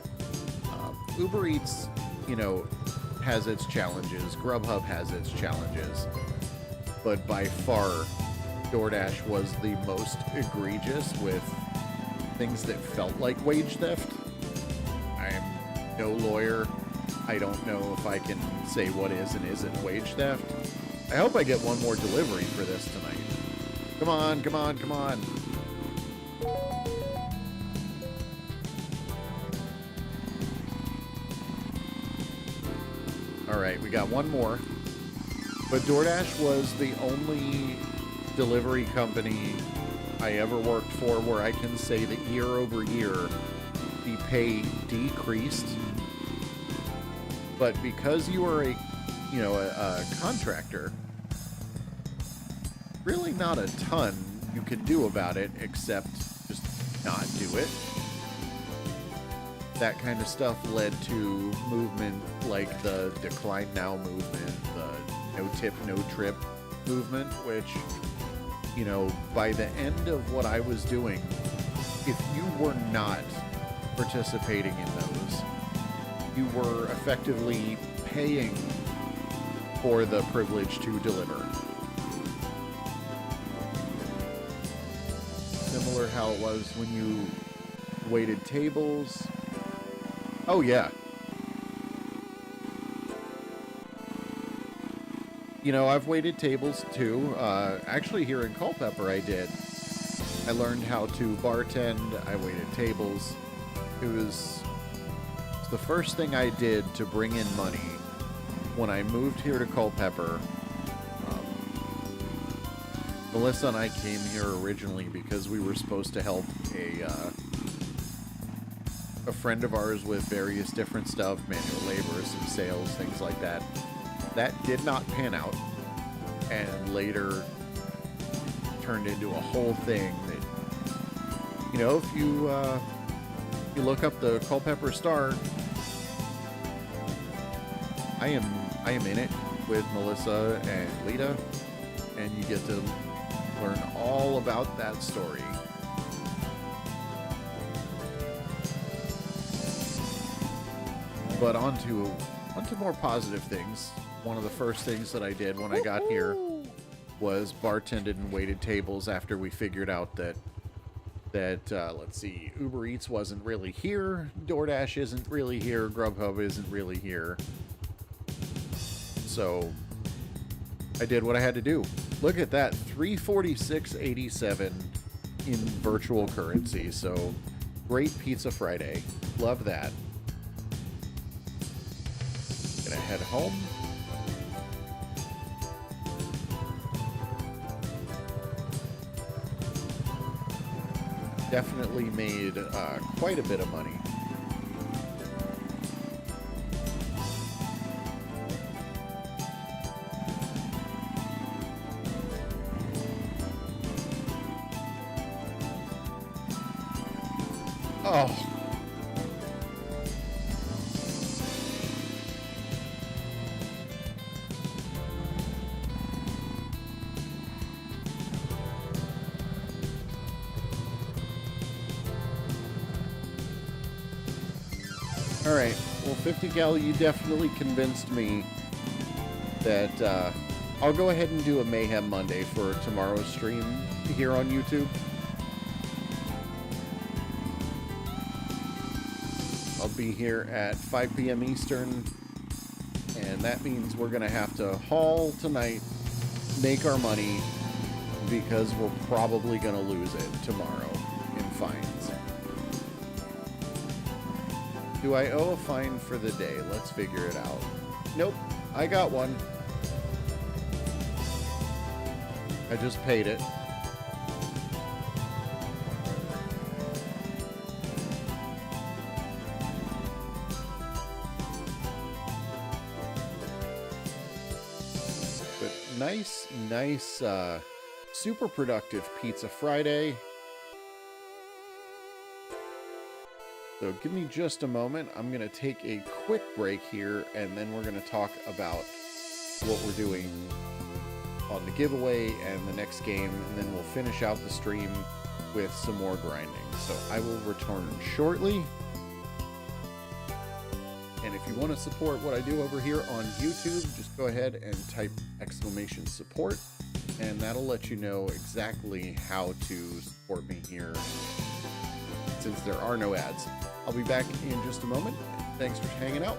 Uber Eats, you know, has its challenges. Grubhub has its challenges. But by far, DoorDash was the most egregious with things that felt like wage theft. I'm no lawyer. I don't know if I can say what is and isn't wage theft. I hope I get one more delivery for this tonight. Come on, come on, come on. Alright, we got one more. But DoorDash was the only delivery company I ever worked for where I can say that year over year the pay decreased. But because you are a contractor, really not a ton you could do about it except just not do it. That kind of stuff led to movement like the Decline Now movement, the No Tip, No Trip movement, which, you know, by the end of what I was doing, if you were not participating in those, you were effectively paying for the privilege to deliver. Similar how it was when you waited tables. Oh, yeah. You know, I've waited tables, too. Actually, here in Culpeper, I did. I learned how to bartend. I waited tables. It was the first thing I did to bring in money when I moved here to Culpeper. Melissa and I came here originally because we were supposed to help a friend of ours with various different stuff, manual labor, some sales, things like that. That did not pan out, and later turned into a whole thing that, you know, if you look up the Culpeper Star, I am in it with Melissa and Lita, and you get to learn all about that story. But on to more positive things. One of the first things that I did when I got here was bartended and waited tables after we figured out that let's see, Uber Eats wasn't really here, DoorDash isn't really here, Grubhub isn't really here. So I did what I had to do. Look at that, $346.87 in virtual currency. So great Pizza Friday. Love that. Gonna head home. Definitely made quite a bit of money. Oh. Alright, well, 50 Cal, you definitely convinced me that I'll go ahead and do a Mayhem Monday for tomorrow's stream here on YouTube. I'll be here at 5 p.m. Eastern, And that means we're going to have to haul tonight, make our money, because we're probably going to lose it tomorrow in fines. Do I owe a fine for the day? Let's figure it out. Nope, I got one. I just paid it. But nice, super productive Pizza Friday. So give me just a moment. I'm going to take a quick break here, and then we're going to talk about what we're doing on the giveaway and the next game, and then we'll finish out the stream with some more grinding. So I will return shortly. And if you want to support what I do over here on YouTube, just go ahead and type !support, and that'll let you know exactly how to support me here, since there are no ads. I'll be back in just a moment. Thanks for hanging out.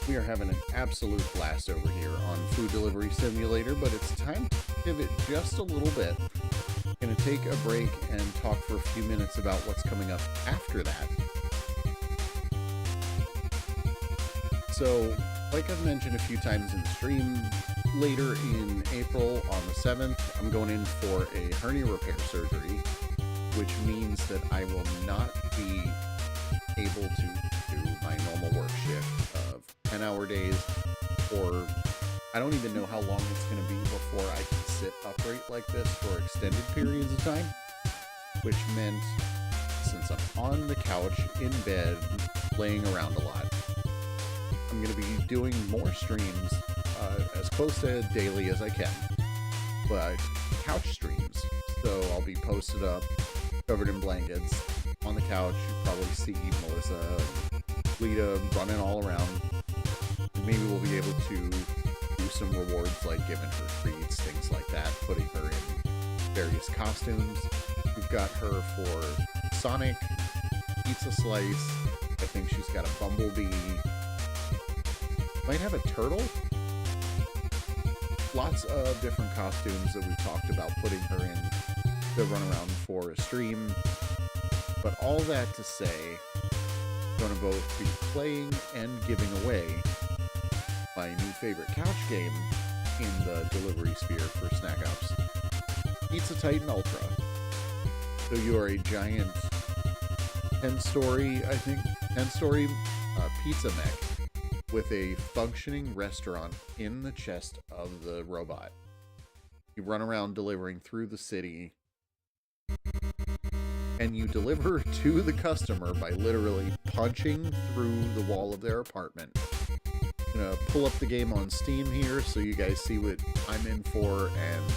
We are having an absolute blast over here on Food Delivery Simulator, but it's time to pivot just a little bit. Going to take a break and talk for a few minutes about what's coming up after that. So, like I've mentioned a few times in the stream, later in April on the 7th, I'm going in for a hernia repair surgery, which means that I will not be able to do my normal work shift of 10-hour days, or I don't even know how long it's going to be before I can sit upright like this for extended periods of time, which meant since I'm on the couch, in bed, laying around a lot, I'm going to be doing more streams as close to daily as I can, but couch streams. So I'll be posted up, covered in blankets, on the couch. You'll probably see Melissa, Lita running all around. Maybe we'll be able to do some rewards like giving her treats, things like that, putting her in various costumes. We've got her for Sonic, Pizza Slice. I think she's got a Bumblebee. Might have a turtle. Lots of different costumes that we've talked about putting her in to run around for a stream. But all that to say, I'm going to both be playing and giving away my new favorite couch game in the delivery sphere for Snack Ops, Pizza Titan Ultra. So you are a giant 10-story pizza mech with a functioning restaurant in the chest of the robot. You run around delivering through the city, and you deliver to the customer by literally punching through the wall of their apartment. I'm gonna pull up the game on Steam here so you guys see what I'm in for, and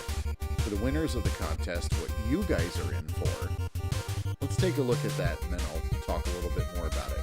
for the winners of the contest, what you guys are in for. Let's take a look at that, and then I'll talk a little bit more about it.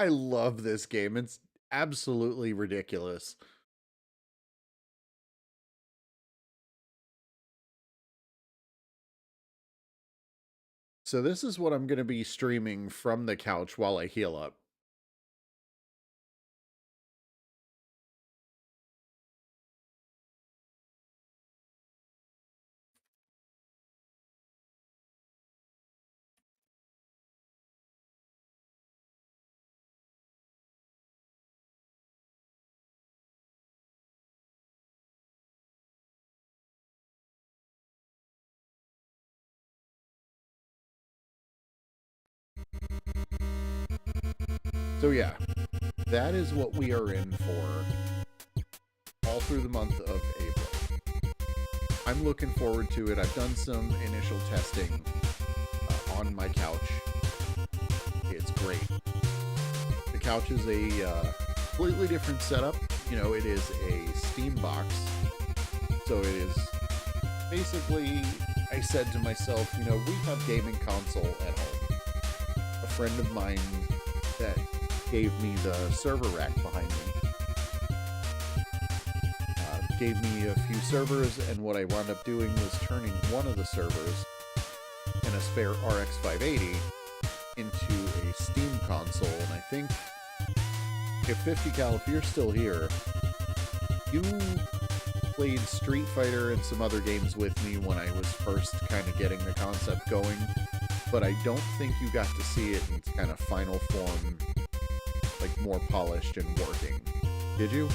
I love this game. It's absolutely ridiculous. So this is what I'm going to be streaming from the couch while I heal up. So yeah, that is what we are in for all through the month of April. I'm looking forward to it. I've done some initial testing on my couch. It's great. The couch is a completely different setup. You know, it is a Steam box. So it is basically, I said to myself, you know, we have gaming console at home. A friend of mine that gave me the server rack behind me gave me a few servers, and what I wound up doing was turning one of the servers and a spare RX 580 into a Steam console. And I think if 50 Cal, if you're still here, you played Street Fighter and some other games with me when I was first kind of getting the concept going, but I don't think you got to see it in its kind of final form, like more polished and working. Did you?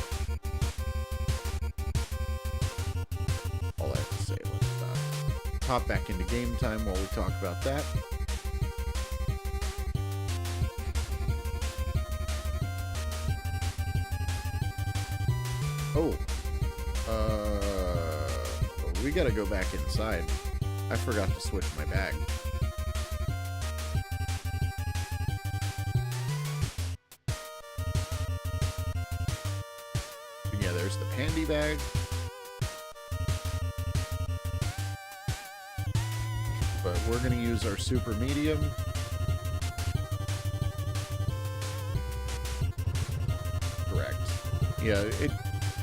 All I have to say, let's hop back into game time while we talk about that. Oh, we gotta go back inside. I forgot to switch my bag. Yeah, there's the pandy bag. But we're gonna use our super medium. Correct. Yeah,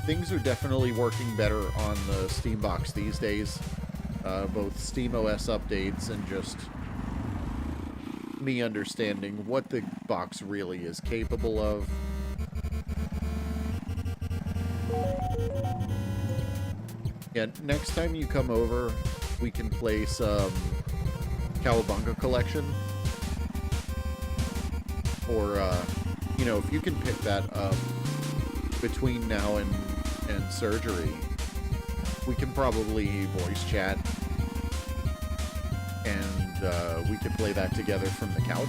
things are definitely working better on the Steam box these days. Both Steam OS updates and just me understanding what the box really is capable of. Yeah, next time you come over, we can play some Cowabunga Collection. Or, you know, if you can pick that up between now and surgery, we can probably voice chat, and we can play that together from the couch.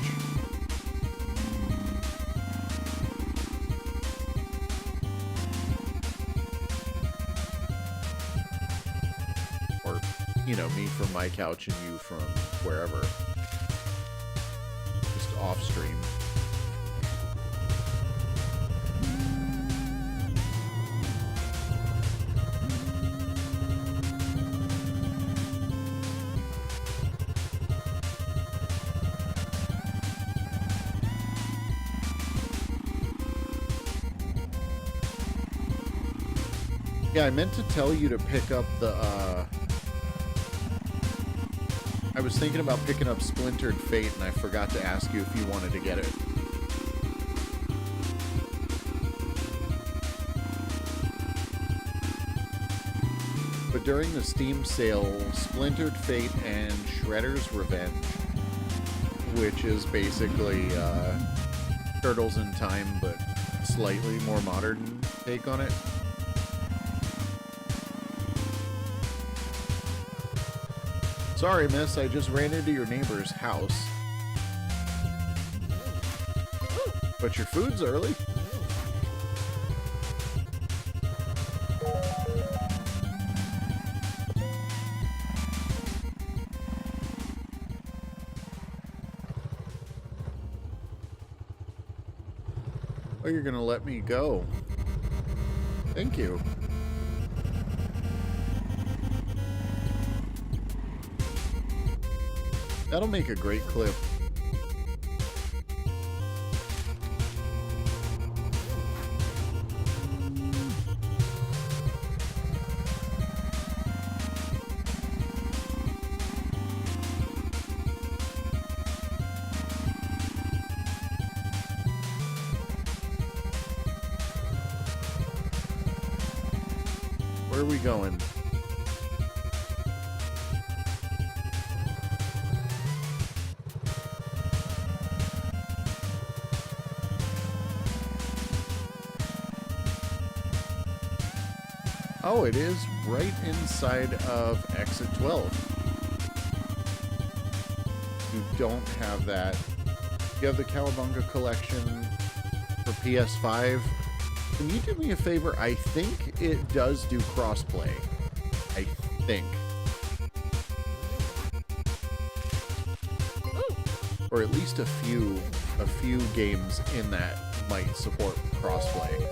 Or, you know, me from my couch and you from wherever. Just off stream. Yeah, I meant to tell you to pick up the, I was thinking about picking up Splintered Fate, and I forgot to ask you if you wanted to get it. But during the Steam sale, Splintered Fate and Shredder's Revenge, which is basically, Turtles in Time, but slightly more modern take on it. Sorry, miss, I just ran into your neighbor's house. But your food's early. Oh, you're gonna let me go. Thank you. That'll make a great clip. Where are we going? Oh, it is right inside of Exit 12. You don't have that. You have the Cowabunga Collection for PS5. Can you do me a favor? I think it does do crossplay. I think. Or at least a few games in that might support crossplay.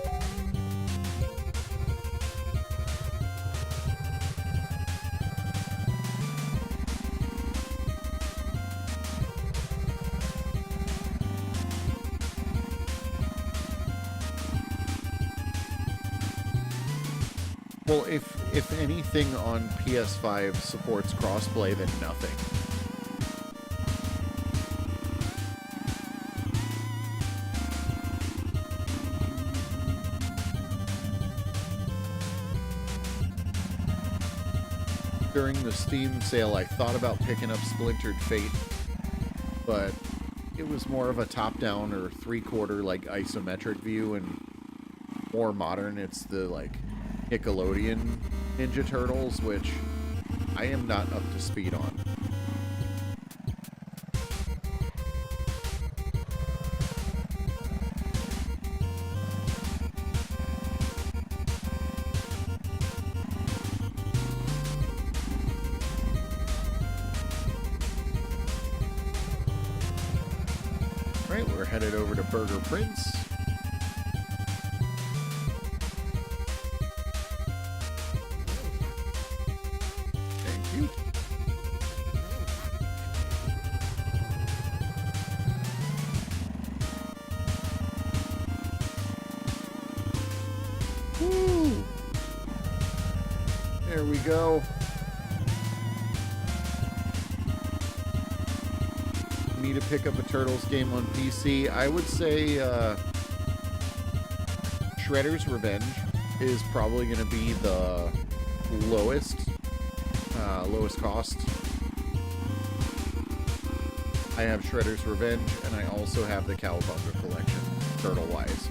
Well, if anything on PS5 supports crossplay, then nothing. During the Steam sale, I thought about picking up Splintered Fate, but it was more of a top-down or three-quarter, like, isometric view, and more modern. It's the, like, Nickelodeon Ninja Turtles, which I am not up to speed on. Right, we're headed over to Burger Prince. Woo! There we go. me to pick up a Turtles game on PC, I would say Shredder's Revenge is probably going to be the lowest cost. I have Shredder's Revenge, and I also have the Cowabunga collection, turtle-wise.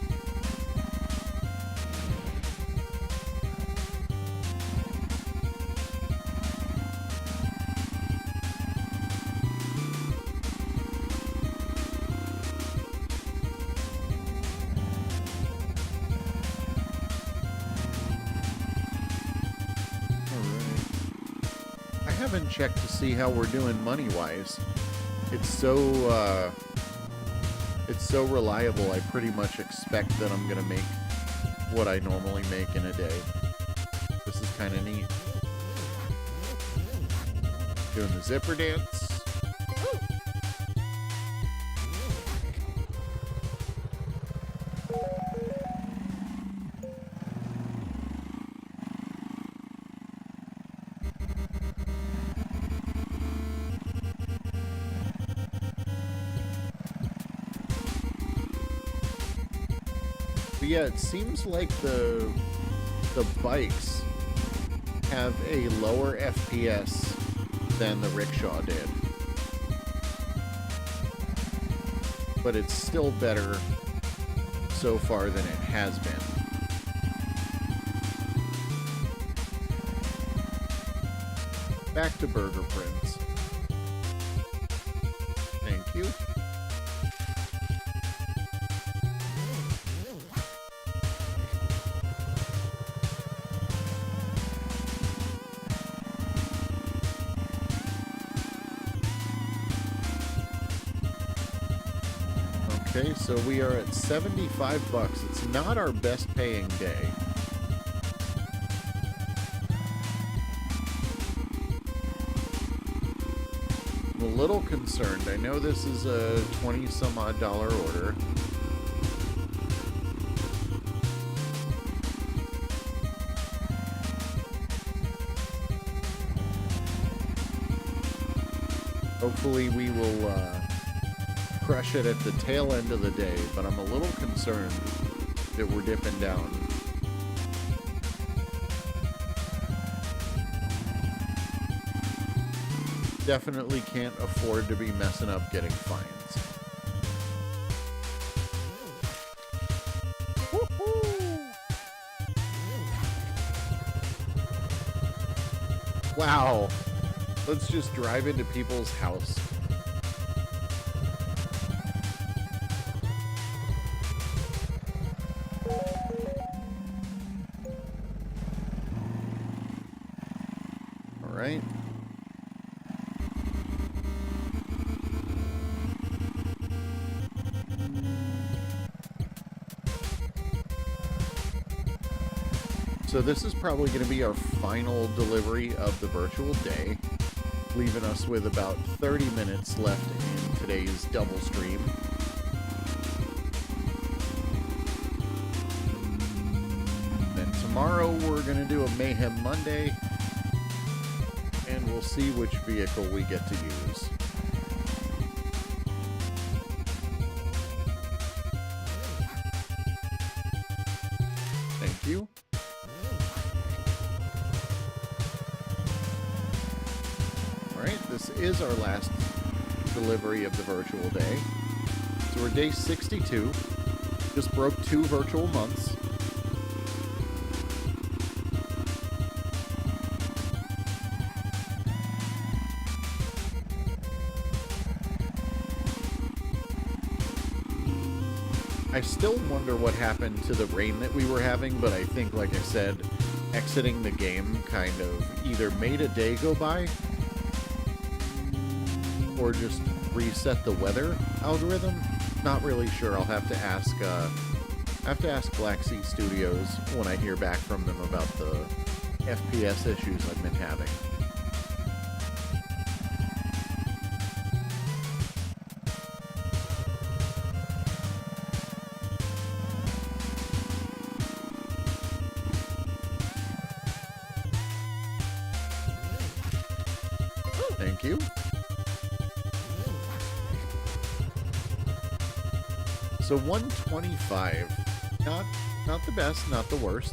Check to see how we're doing money-wise. It's so reliable. I pretty much expect that I'm gonna make what I normally make in a day. This is kind of neat. Doing the zipper dance. Yeah, it seems like the bikes have a lower FPS than the RickShaw did. But it's still better so far than it has been. Back to Burger Prince. Thank you. Okay, so we are at 75 bucks. It's not our best paying day. I'm a little concerned. I know this is a 20-some-odd dollar order. Hopefully we will crush it at the tail end of the day, but I'm a little concerned that we're dipping down. Definitely can't afford to be messing up getting fines. Woohoo! Wow. Let's just drive into people's house. Right. So this is probably going to be our final delivery of the virtual day, leaving us with about 30 minutes left in today's double stream. Then tomorrow we're going to do a Mayhem Monday. And we'll see which vehicle we get to use. Thank you. Alright, this is our last delivery of the virtual day. So we're day 62. Just broke 2 virtual months. I still wonder what happened to the rain that we were having, but I think, like I said, exiting the game kind of either made a day go by or just reset the weather algorithm. Not really sure. I'll have to ask Black Sea Studios when I hear back from them about the FPS issues I've been having. Thank you. So 125. Not the best, not the worst.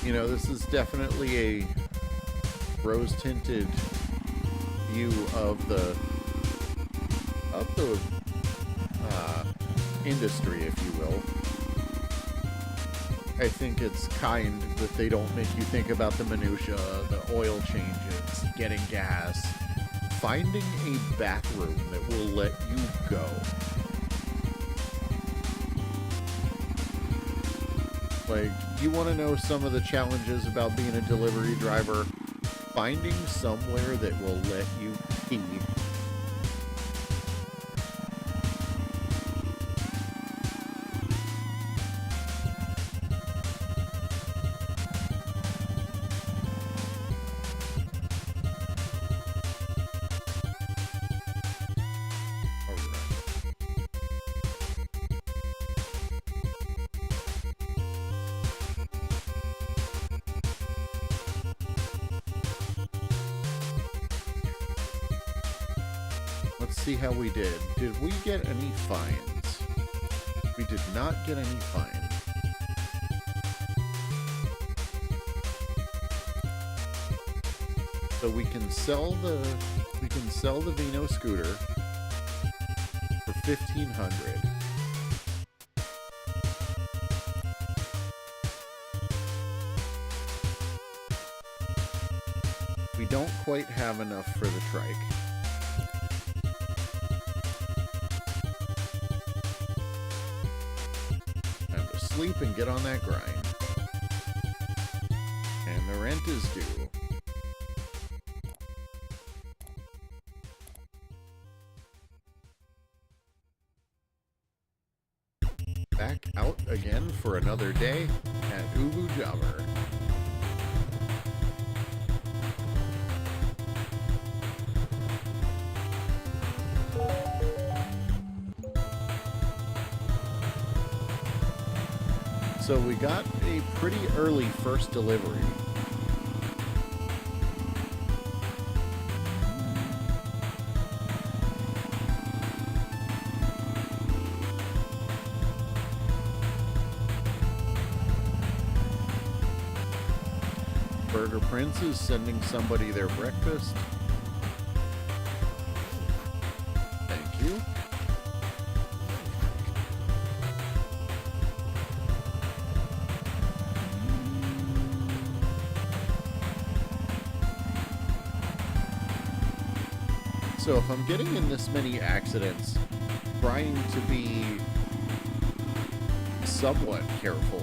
You know, this is definitely a rose-tinted view of the industry, if you will. I think it's kind that they don't make you think about the minutia, the oil changes, getting gas, finding a bathroom that will let you go. Like, you want to know some of the challenges about being a delivery driver? Finding somewhere that will let you pee. Let's see how we did. Did we get any fines? We did not get any fines. So we can sell the Vino scooter for $1,500. We don't quite have enough for the trike. Sleep and get on that grind. And the rent is due. Back out again for another day at Ubu Jobber. So we got a pretty early first delivery. Burger Prince is sending somebody their breakfast. Thank you. So if I'm getting in this many accidents, trying to be somewhat careful,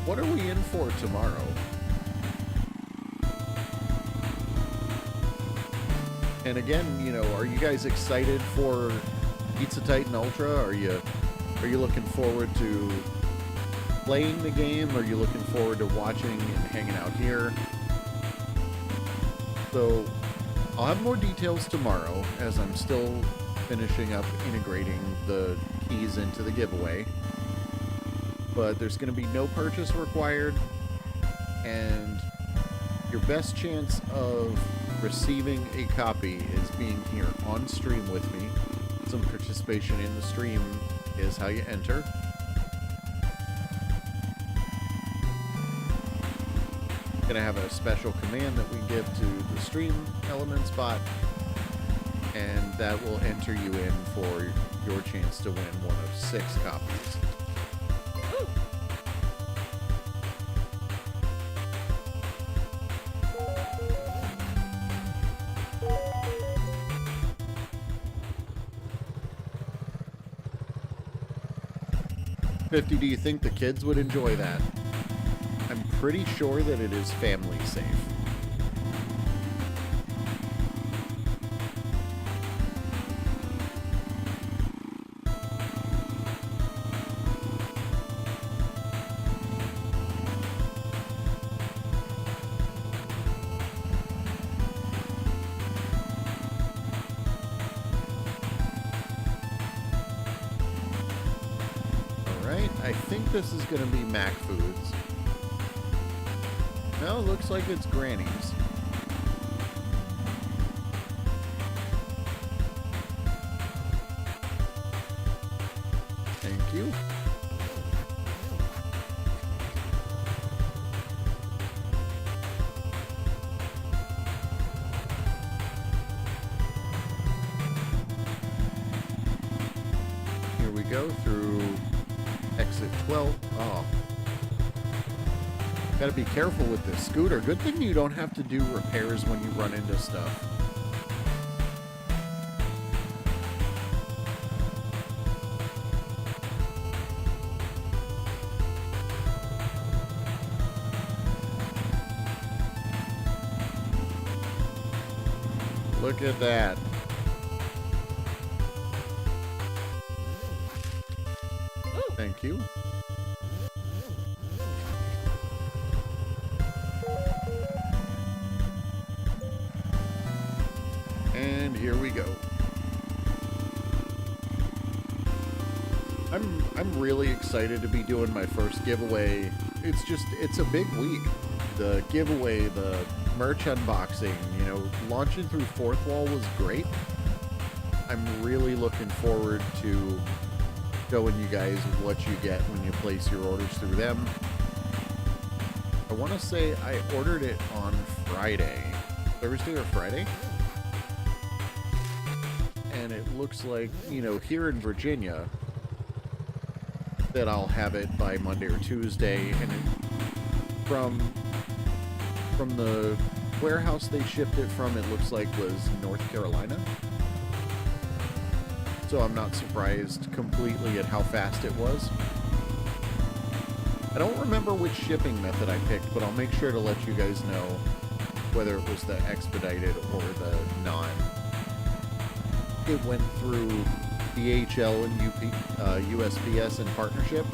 what are we in for tomorrow? And again, you know, are you guys excited for Pizza Titan Ultra? Are you looking forward to playing the game? Are you looking forward to watching and hanging out here? So I'll have more details tomorrow as I'm still finishing up integrating the keys into the giveaway. But there's going to be no purchase required, and your best chance of receiving a copy is being here on stream with me. Some participation in the stream is how you enter. Gonna have a special command that we give to the stream elements bot, and that will enter you in for your chance to win one of 6 copies. $50, do you think the kids would enjoy that? I'm pretty sure that it is family safe. I think this is going to be Mac Foods. No, it looks like it's Granny's. Thank you. Here we go through exit 12. Oh. Gotta be careful with this scooter. Good thing you don't have to do repairs when you run into stuff. Look at that. Thank you. And here we go. I'm really excited to be doing my first giveaway. It's a big week. The giveaway, the merch unboxing, you know, launching through Fourth Wall was great. I'm really looking forward to showing you guys what you get when you place your orders through them. I want to say I ordered it on Friday. Thursday or Friday? And it looks like, you know, here in Virginia, that I'll have it by Monday or Tuesday. And from the warehouse they shipped it from, it looks like was North Carolina. So I'm not surprised completely at how fast it was. I don't remember which shipping method I picked, but I'll make sure to let you guys know whether it was the expedited or the non. It went through DHL and USPS in partnership,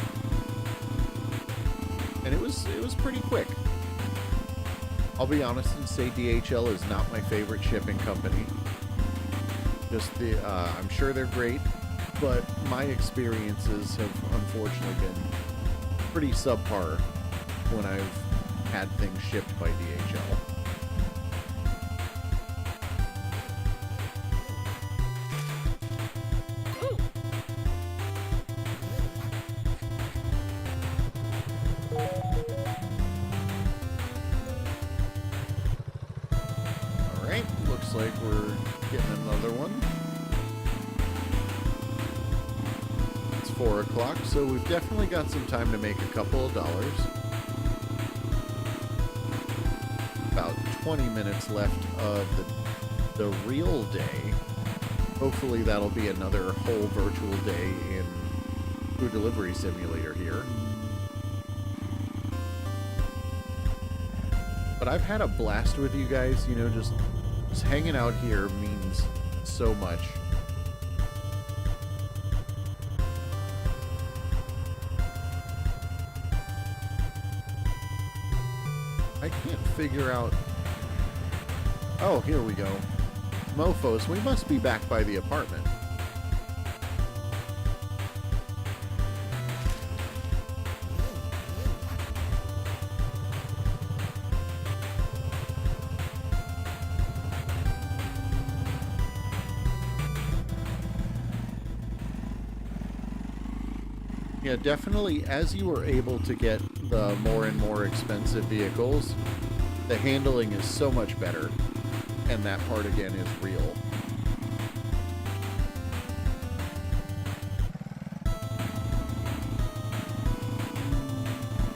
and it was pretty quick. I'll be honest and say DHL is not my favorite shipping company. Just I'm sure they're great, but my experiences have unfortunately been pretty subpar when I've had things shipped by DHL. Alright, looks like we're getting another one. It's 4 o'clock, so we've definitely got some time to make a couple of dollars. About 20 minutes left of the real day. Hopefully that'll be another whole virtual day in Food Delivery Simulator here. But I've had a blast with you guys, you know, just hanging out here means so much. I can't figure out... Oh, here we go. Mofos, we must be back by the apartment. Yeah, definitely, as you are able to get the more and more expensive vehicles, the handling is so much better, and that part again is real.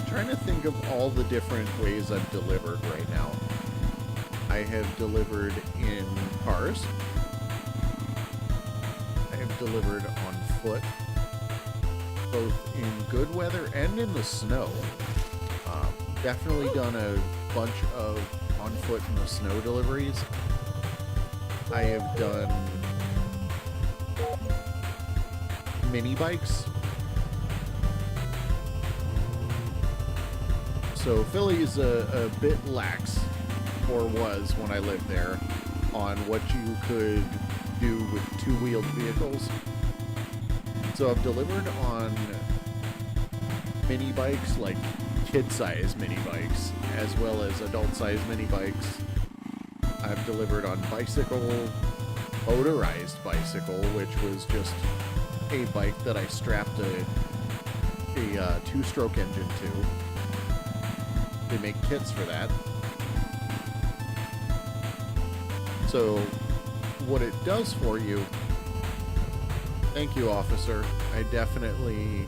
I'm trying to think of all the different ways I've delivered right now. I have delivered in cars. I have delivered on foot, both in good weather and in the snow. Definitely done a bunch of on foot in the snow deliveries. I have done mini bikes. So Philly's a bit lax, or was when I lived there, on what you could do with two-wheeled vehicles. So I've delivered on mini bikes, like kid-size mini bikes, as well as adult-size mini bikes. I've delivered on bicycle, motorized bicycle, which was just a bike that I strapped a two-stroke engine to. They make kits for that. So what it does for you, thank you, officer. I definitely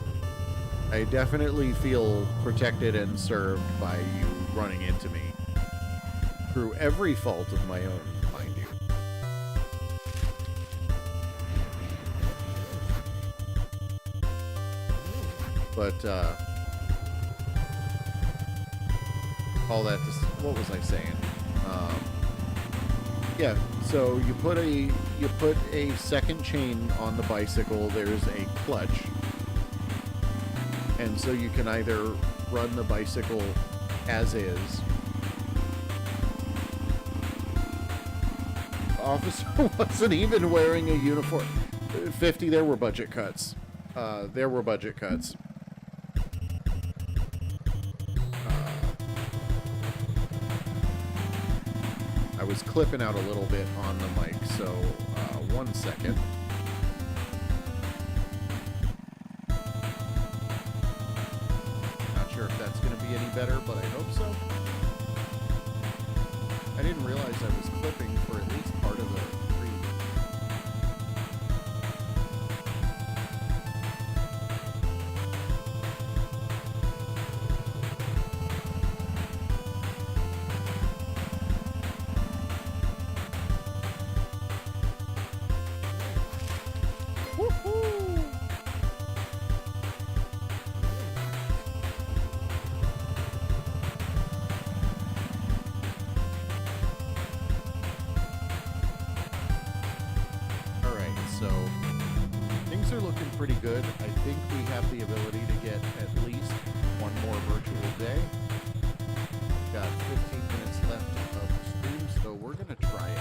feel protected and served by you running into me. Through every fault of my own, mind you. But, all that to, what was I saying? Yeah, so you put a second chain on the bicycle. There's a clutch. And so you can either run the bicycle as is. Officer wasn't even wearing a uniform. 50, there were budget cuts. There were budget cuts. I was clipping out a little bit on the mic, so 1 second. Not sure if that's going to be any better, but I hope so. I didn't realize I was clipping for at least part of the read. Woohoo! So things are looking pretty good. I think we have the ability to get at least one more virtual day. Got 15 minutes left of the stream, so we're going to try it.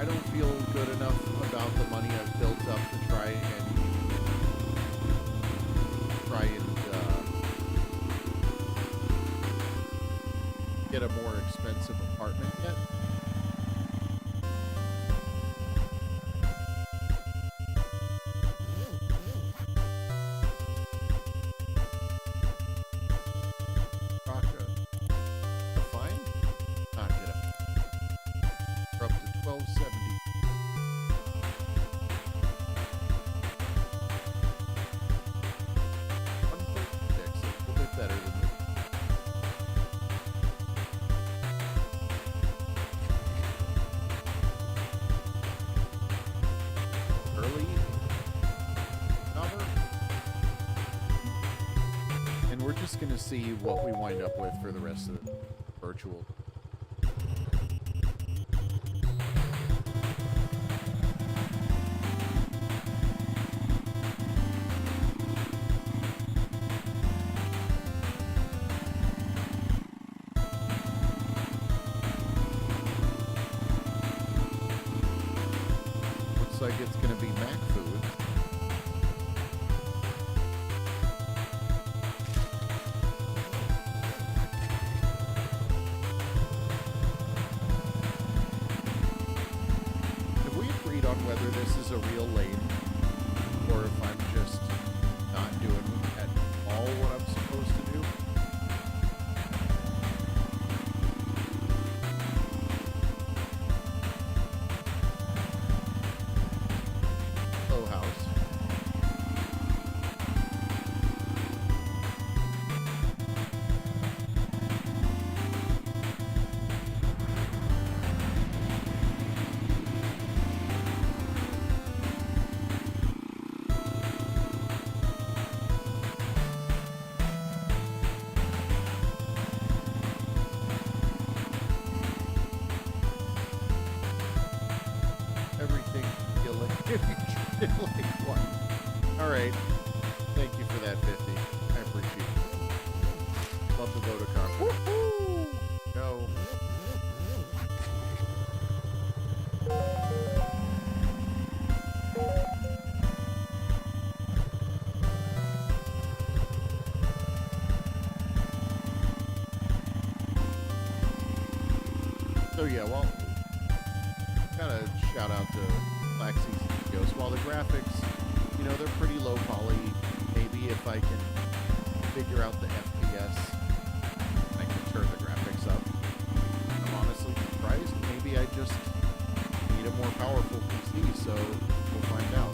I don't feel good enough about the money I've built up to try and get a more expensive apartment yet. Raka, fine? Knock it up. We're up to 1270. A little bit better than this. And we're just going to see what we wind up with for the rest of the virtual. Looks like it's going to be Mac food. On whether this is a real lane or if I'm just not doing at all what I'm supposed to do. Hello, house. Everything you like one. All right. Thank you for that 50. I appreciate it. Love the vote of confidence. Woohoo! Go. So yeah, well, gotta shout out to Black Season Studios. While the graphics, they're pretty low poly. Maybe if I can figure out the FPS, I can turn the graphics up. I'm honestly surprised. Maybe I just need a more powerful PC, so we'll find out.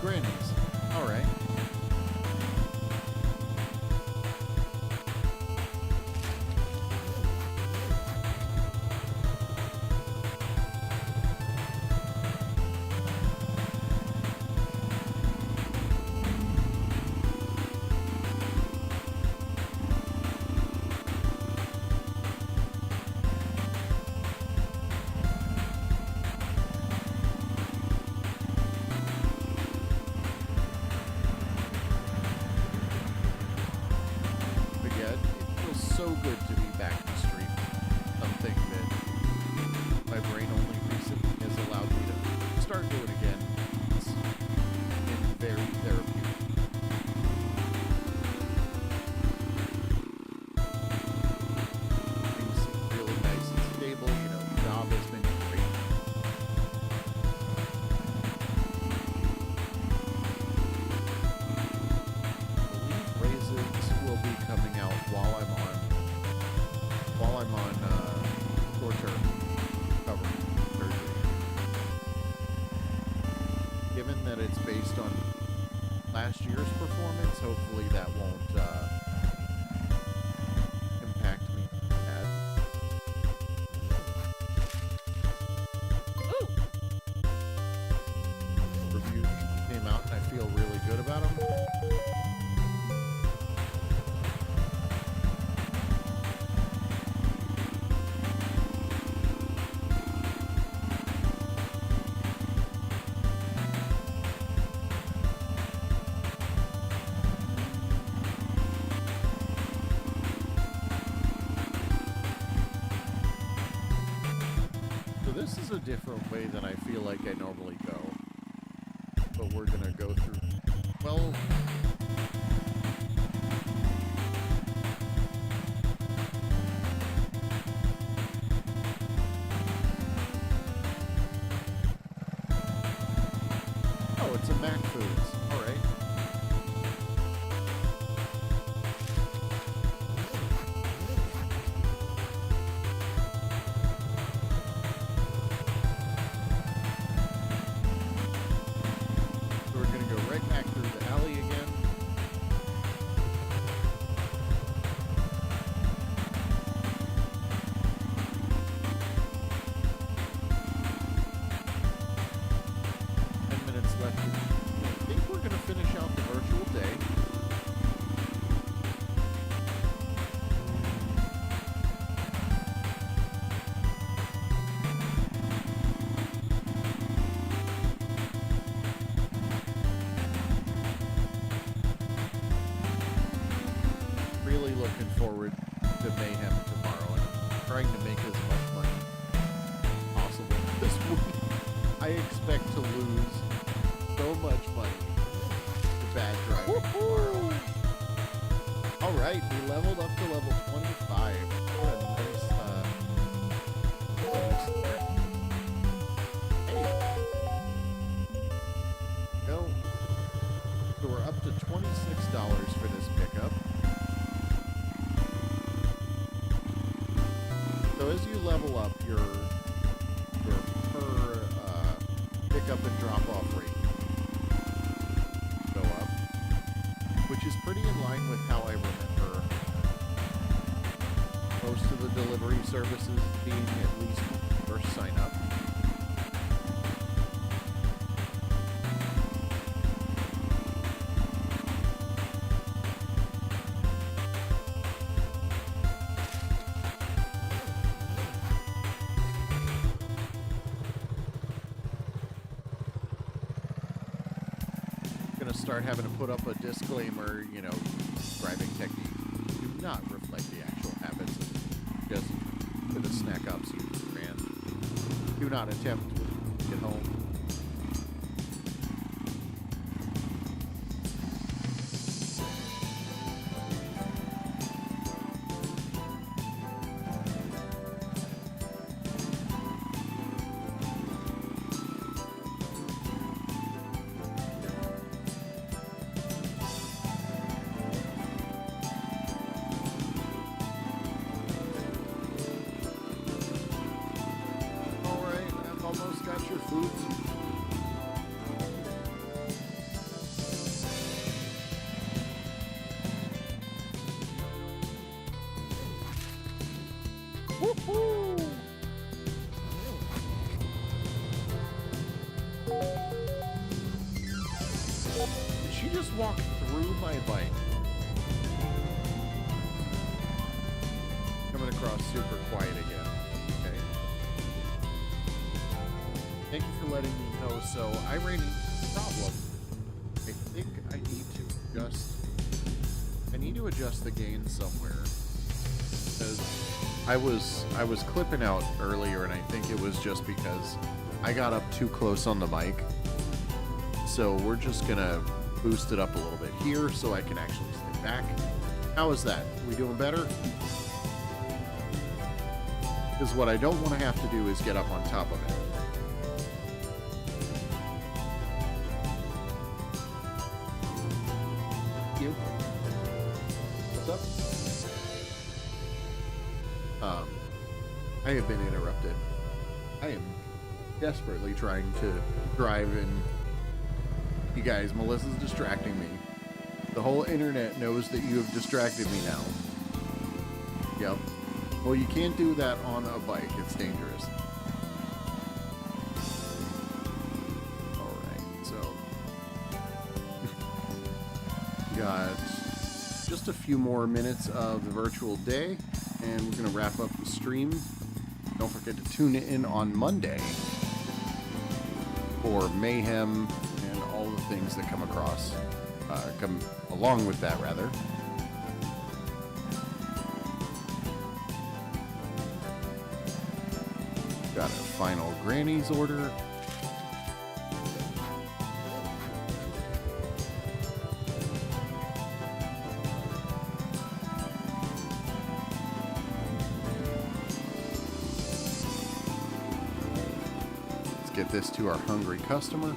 Grannies. All right. So good to be back to stream. Something that my brain only recently has allowed me to start doing again. It's been very therapeutic. Things seem really nice and stable. The job has been great. I believe raisins will be coming out while I'm on short-term recovery surgery. Given that it's based on last year's performance, hopefully that won't impact me bad. Reviews came out and I feel really good about them. This is a different way than I feel like I normally go, but we're gonna go through, well, oh, it's a Mac Foods, all right. Looking forward to Mayhem tomorrow, and I'm trying to make as much money possible this week. I expect to lose so much money to bad driving tomorrow. All right, we leveled up to level 25. What a nice, hey. Go. So we're up to $26 for this pickup. So as you level up, your per pickup and drop-off rate go up, which is pretty in line with how I remember most of the delivery services being, at least when you first sign up. start having to put up a disclaimer, you know, driving techniques do not reflect the actual habits of just for the Snack Ops user, and do not attempt to get home. Almost got your food. Woohoo! Did she just walk through my bike? Coming across super quiet again. Thank you for letting me know. So I ran into a problem. I think I need to adjust the gain somewhere. Because I was clipping out earlier, and I think it was just because I got up too close on the mic. So we're just gonna boost it up a little bit here so I can actually stay back. How is that? We doing better? Because what I don't want to have to do is get up on top of it. I have been interrupted. I am desperately trying to drive, and you guys, Melissa's distracting me. The whole internet knows that you have distracted me now. Yep. Well, you can't do that on a bike. It's dangerous. Alright, so got just a few more minutes of the virtual day, and we're going to wrap up the stream. Don't forget to tune in on Monday for mayhem and all the things that come along with that, rather. Got a final Granny's order. Get this to our hungry customer.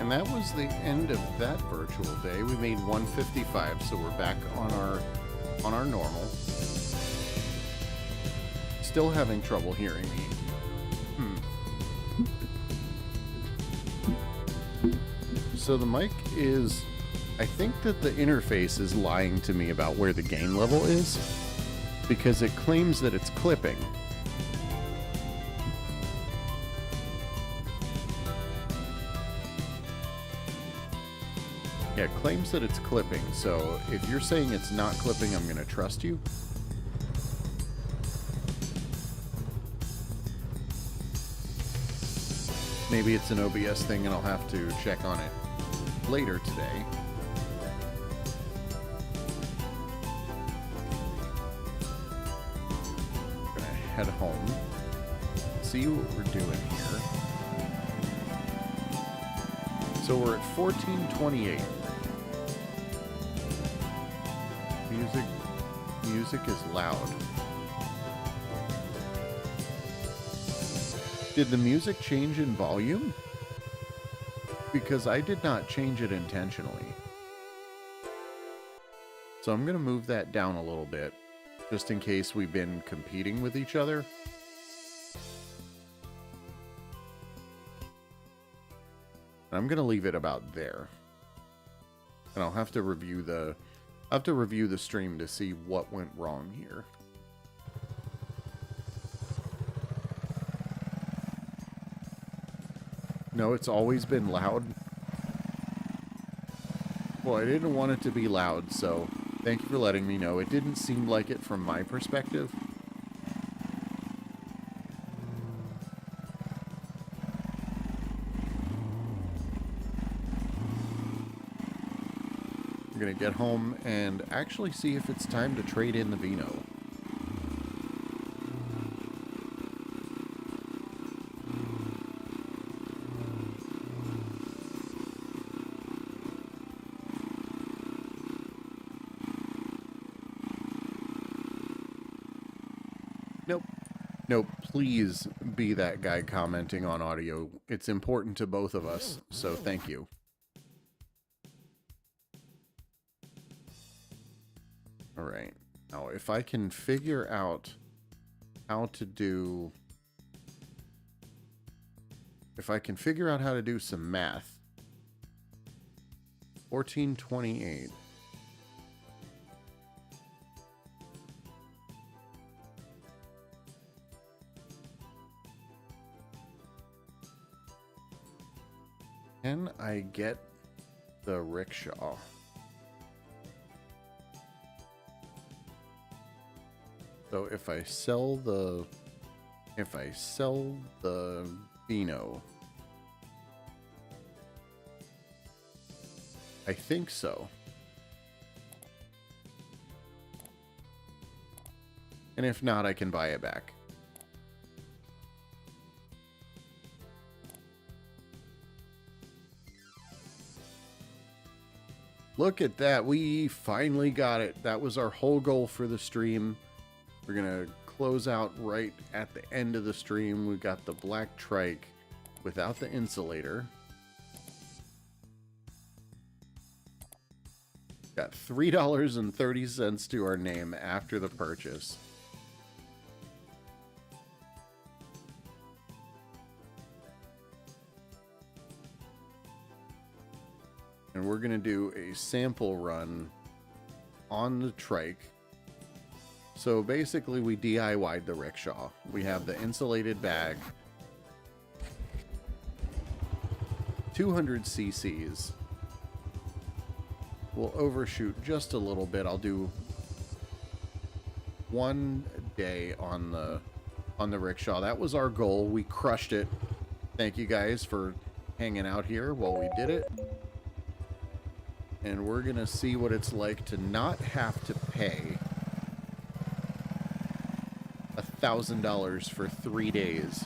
And that was the end of that virtual day. We made 155, so we're back on our normal. Still having trouble hearing me. So the mic is, I think that the interface is lying to me about where the gain level is, because it claims that it's clipping. Yeah, it claims that it's clipping, so if you're saying it's not clipping, I'm going to trust you. Maybe it's an OBS thing and I'll have to check on it later today. I'm going to head home, see what we're doing here. So we're at 1428. Music is loud. Did the music change in volume? Because I did not change it intentionally. So I'm going to move that down a little bit, just in case we've been competing with each other. I'm going to leave it about there. And I'll have to review the stream to see what went wrong here. No, it's always been loud. Well, I didn't want it to be loud, so thank you for letting me know. It didn't seem like it from my perspective. I'm going to get home and actually see if it's time to trade in the Vino. Nope. Nope, please be that guy commenting on audio. It's important to both of us, so thank you. Alright, now if I can figure out how to do... If I can figure out how to do some math. 1428. Can I get the RickShaw? So if I sell the Vino, I think so. And if not, I can buy it back. Look at that. We finally got it. That was our whole goal for the stream. We're going to close out right at the end of the stream. We got the black trike without the insulator. Got $3.30 to our name after the purchase. And we're going to do a sample run on the trike. So basically we DIY'd the RickShaw. We have the insulated bag, 200 cc's. We'll overshoot just a little bit. I'll do one day on the RickShaw. That was our goal. We crushed it. Thank you guys for hanging out here while we did it. And we're going to see what it's like to not have to pay $1,000 for 3 days.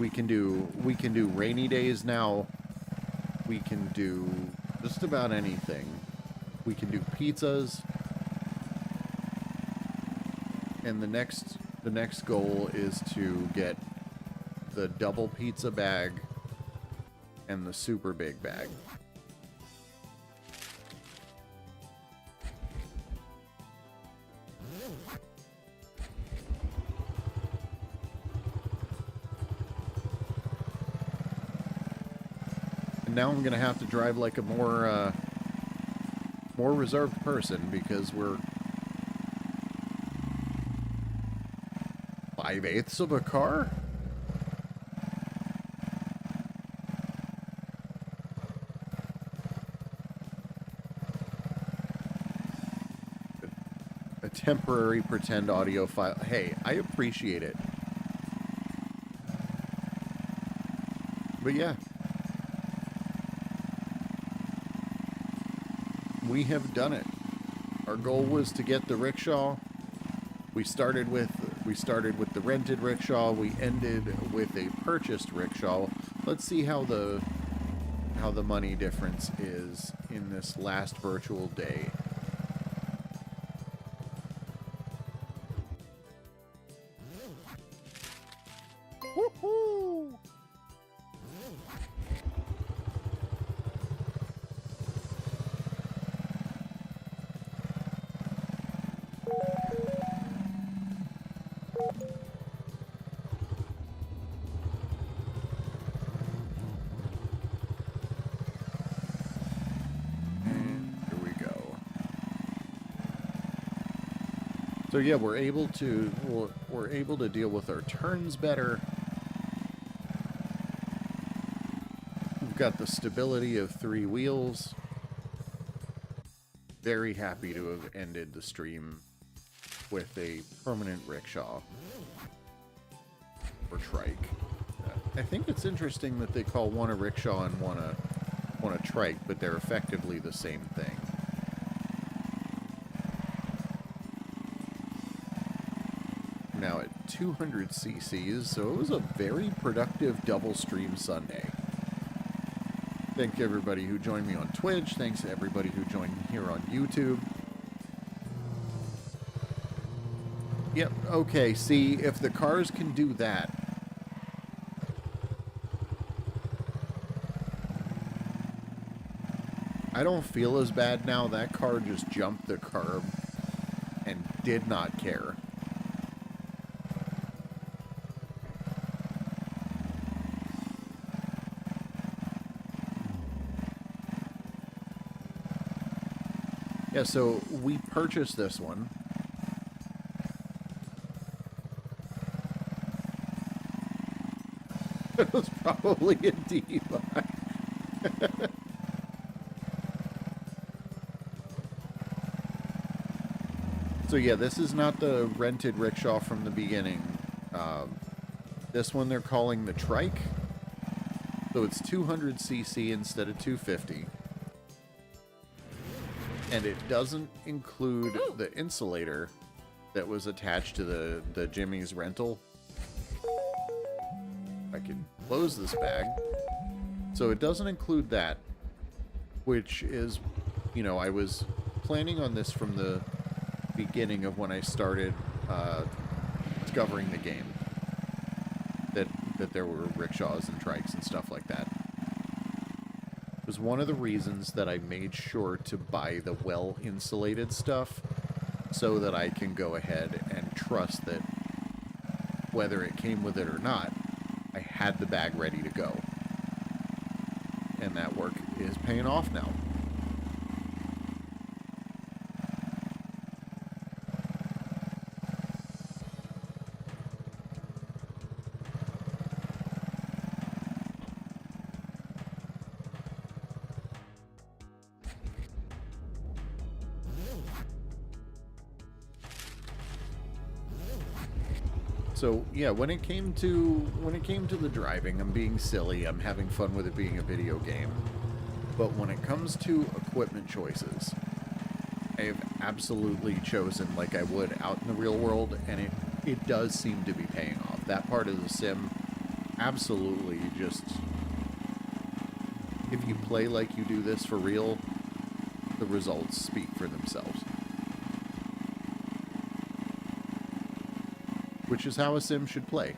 We can do rainy days now. We can do just about anything. We can do pizzas. And the next goal is to get the double pizza bag and the super big bag. And now I'm gonna have to drive like a more reserved person because we're 5/8 of a car? A temporary pretend audio file. Hey, I appreciate it. But yeah. We have done it. Our goal was to get the RickShaw. We started with the rented RickShaw. We ended with a purchased RickShaw. Let's see how the how the money difference is in this last virtual day. Woohoo! So yeah, we're able to deal with our turns better. We've got the stability of 3 wheels. Very happy to have ended the stream with a permanent rickshaw or trike. I think it's interesting that they call one a rickshaw and one a trike, but they're effectively the same thing. Now at 200 cc's, so it was a very productive double stream Sunday. Thank everybody who joined me on Twitch. Thanks to everybody who joined me here on YouTube. Yep, okay, see, if the cars can do that, I don't feel as bad now. That car just jumped the curb and did not care. Yeah, so we purchased this one. It was probably a DUI. So yeah, this is not the rented rickshaw from the beginning. This one they're calling the trike. So it's 200 cc instead of 250. And it doesn't include the insulator that was attached to the Jimmy's rental. I can close this bag. So it doesn't include that, which is, you know, I was planning on this from the beginning of when I started discovering the game. That there were rickshaws and trikes and stuff like that. It was one of the reasons that I made sure to buy the well-insulated stuff so that I can go ahead and trust that whether it came with it or not, I had the bag ready to go. And that work is paying off now. So yeah, when it came to the driving, I'm being silly. I'm having fun with it being a video game. But when it comes to equipment choices, I have absolutely chosen like I would out in the real world, and it does seem to be paying off. That part of the sim, absolutely just, if you play like you do this for real, the results speak for themselves. Which is how a sim should play.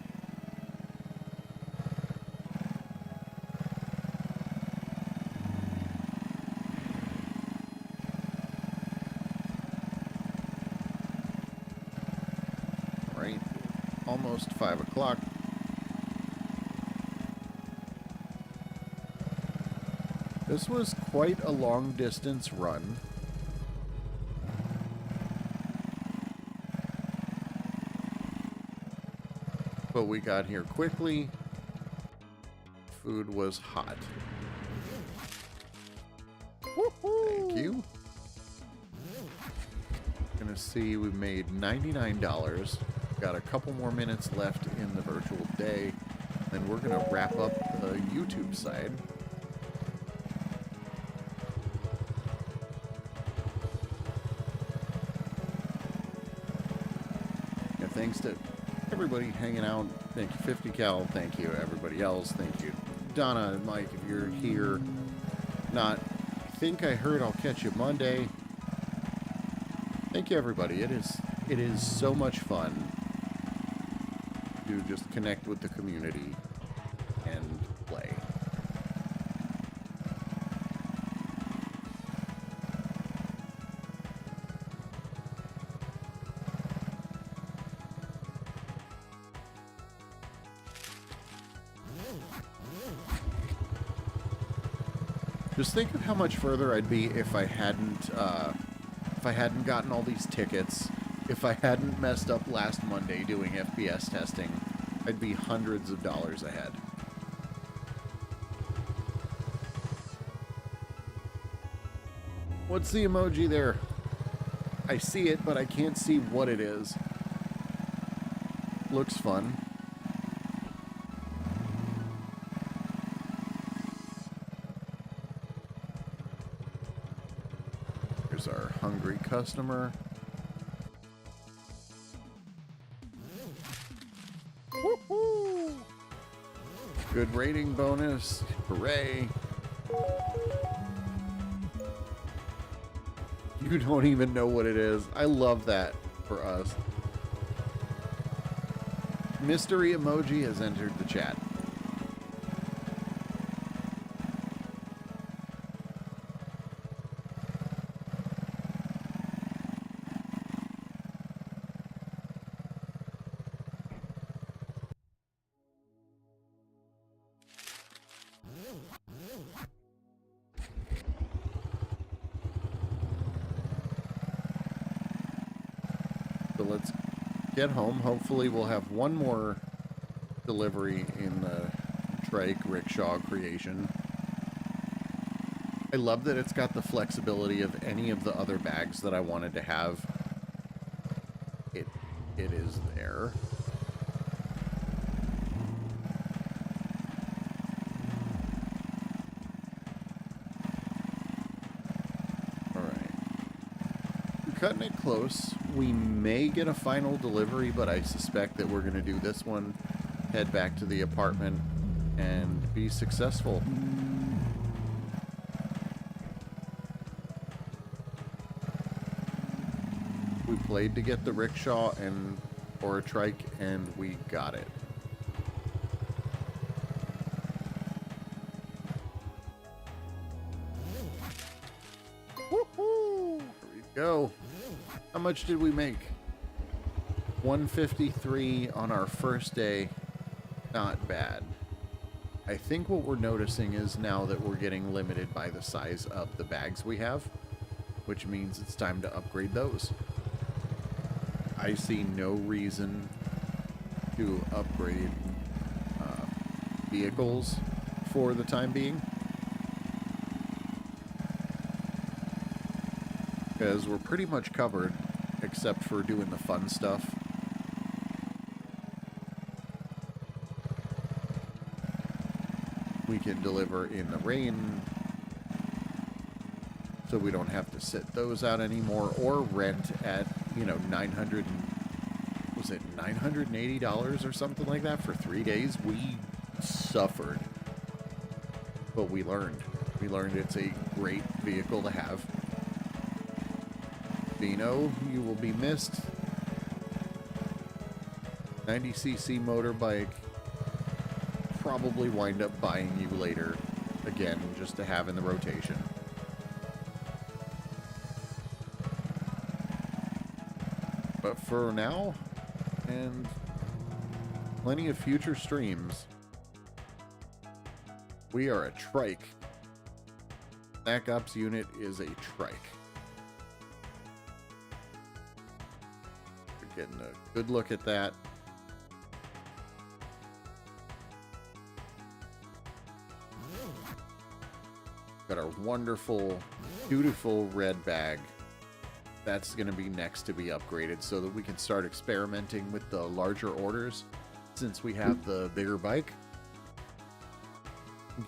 All right, almost 5 o'clock. This was quite a long distance run. But we got here quickly. Food was hot. Thank you. Gonna see we made $99. Got a couple more minutes left in the virtual day. Then we're gonna wrap up the YouTube side. Yeah, thanks to everybody hanging out. Thank you, 50 Cal. Thank you, everybody else. Thank you, Donna and Mike, if you're here. Not, I think I heard I'll catch you Monday. Thank you, everybody. It is so much fun to just connect with the community and play. Just think of how much further I'd be if I hadn't gotten all these tickets, if I hadn't messed up last Monday doing FPS testing. I'd be hundreds of dollars ahead. What's the emoji there? I see it, but I can't see what it is. Looks fun. Here's our hungry customer. Woohoo! Good rating bonus. Hooray. You don't even know what it is. I love that for us. Mystery emoji has entered the chat. So let's get home. Hopefully we'll have one more delivery in the trike RickShaw creation. I love that it's got the flexibility of any of the other bags that I wanted to have. It is there. Alright. We're cutting it close. We may get a final delivery, but I suspect that we're going to do this one, head back to the apartment, and be successful. We played to get the RickShaw or a trike, and we got it. Woohoo! Here we go. How much did we make? 153 on our first day. Not bad. I think what we're noticing is now that we're getting limited by the size of the bags we have, which means it's time to upgrade those. I see no reason to upgrade vehicles for the time being, because we're pretty much covered except for doing the fun stuff. We can deliver in the rain, so we don't have to sit those out anymore, or rent at, you know, was it $980 or something like that for 3 days? We suffered, but we learned. We learned it's a great vehicle to have. Dino, you will be missed. 90cc motorbike. Probably wind up buying you later, again, just to have in the rotation. But for now, and plenty of future streams, we are a trike. Snack Ops unit is a trike. We're getting a good look at that. Got our wonderful, beautiful red bag. That's going to be next to be upgraded so that we can start experimenting with the larger orders since we have the bigger bike.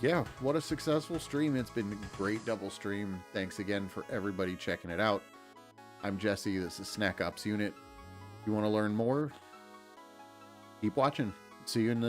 Yeah, what a successful stream. It's been a great double stream. Thanks again for everybody checking it out. I'm Jesse. This is Snack Ops Unit. If you want to learn more, keep watching. See you in the next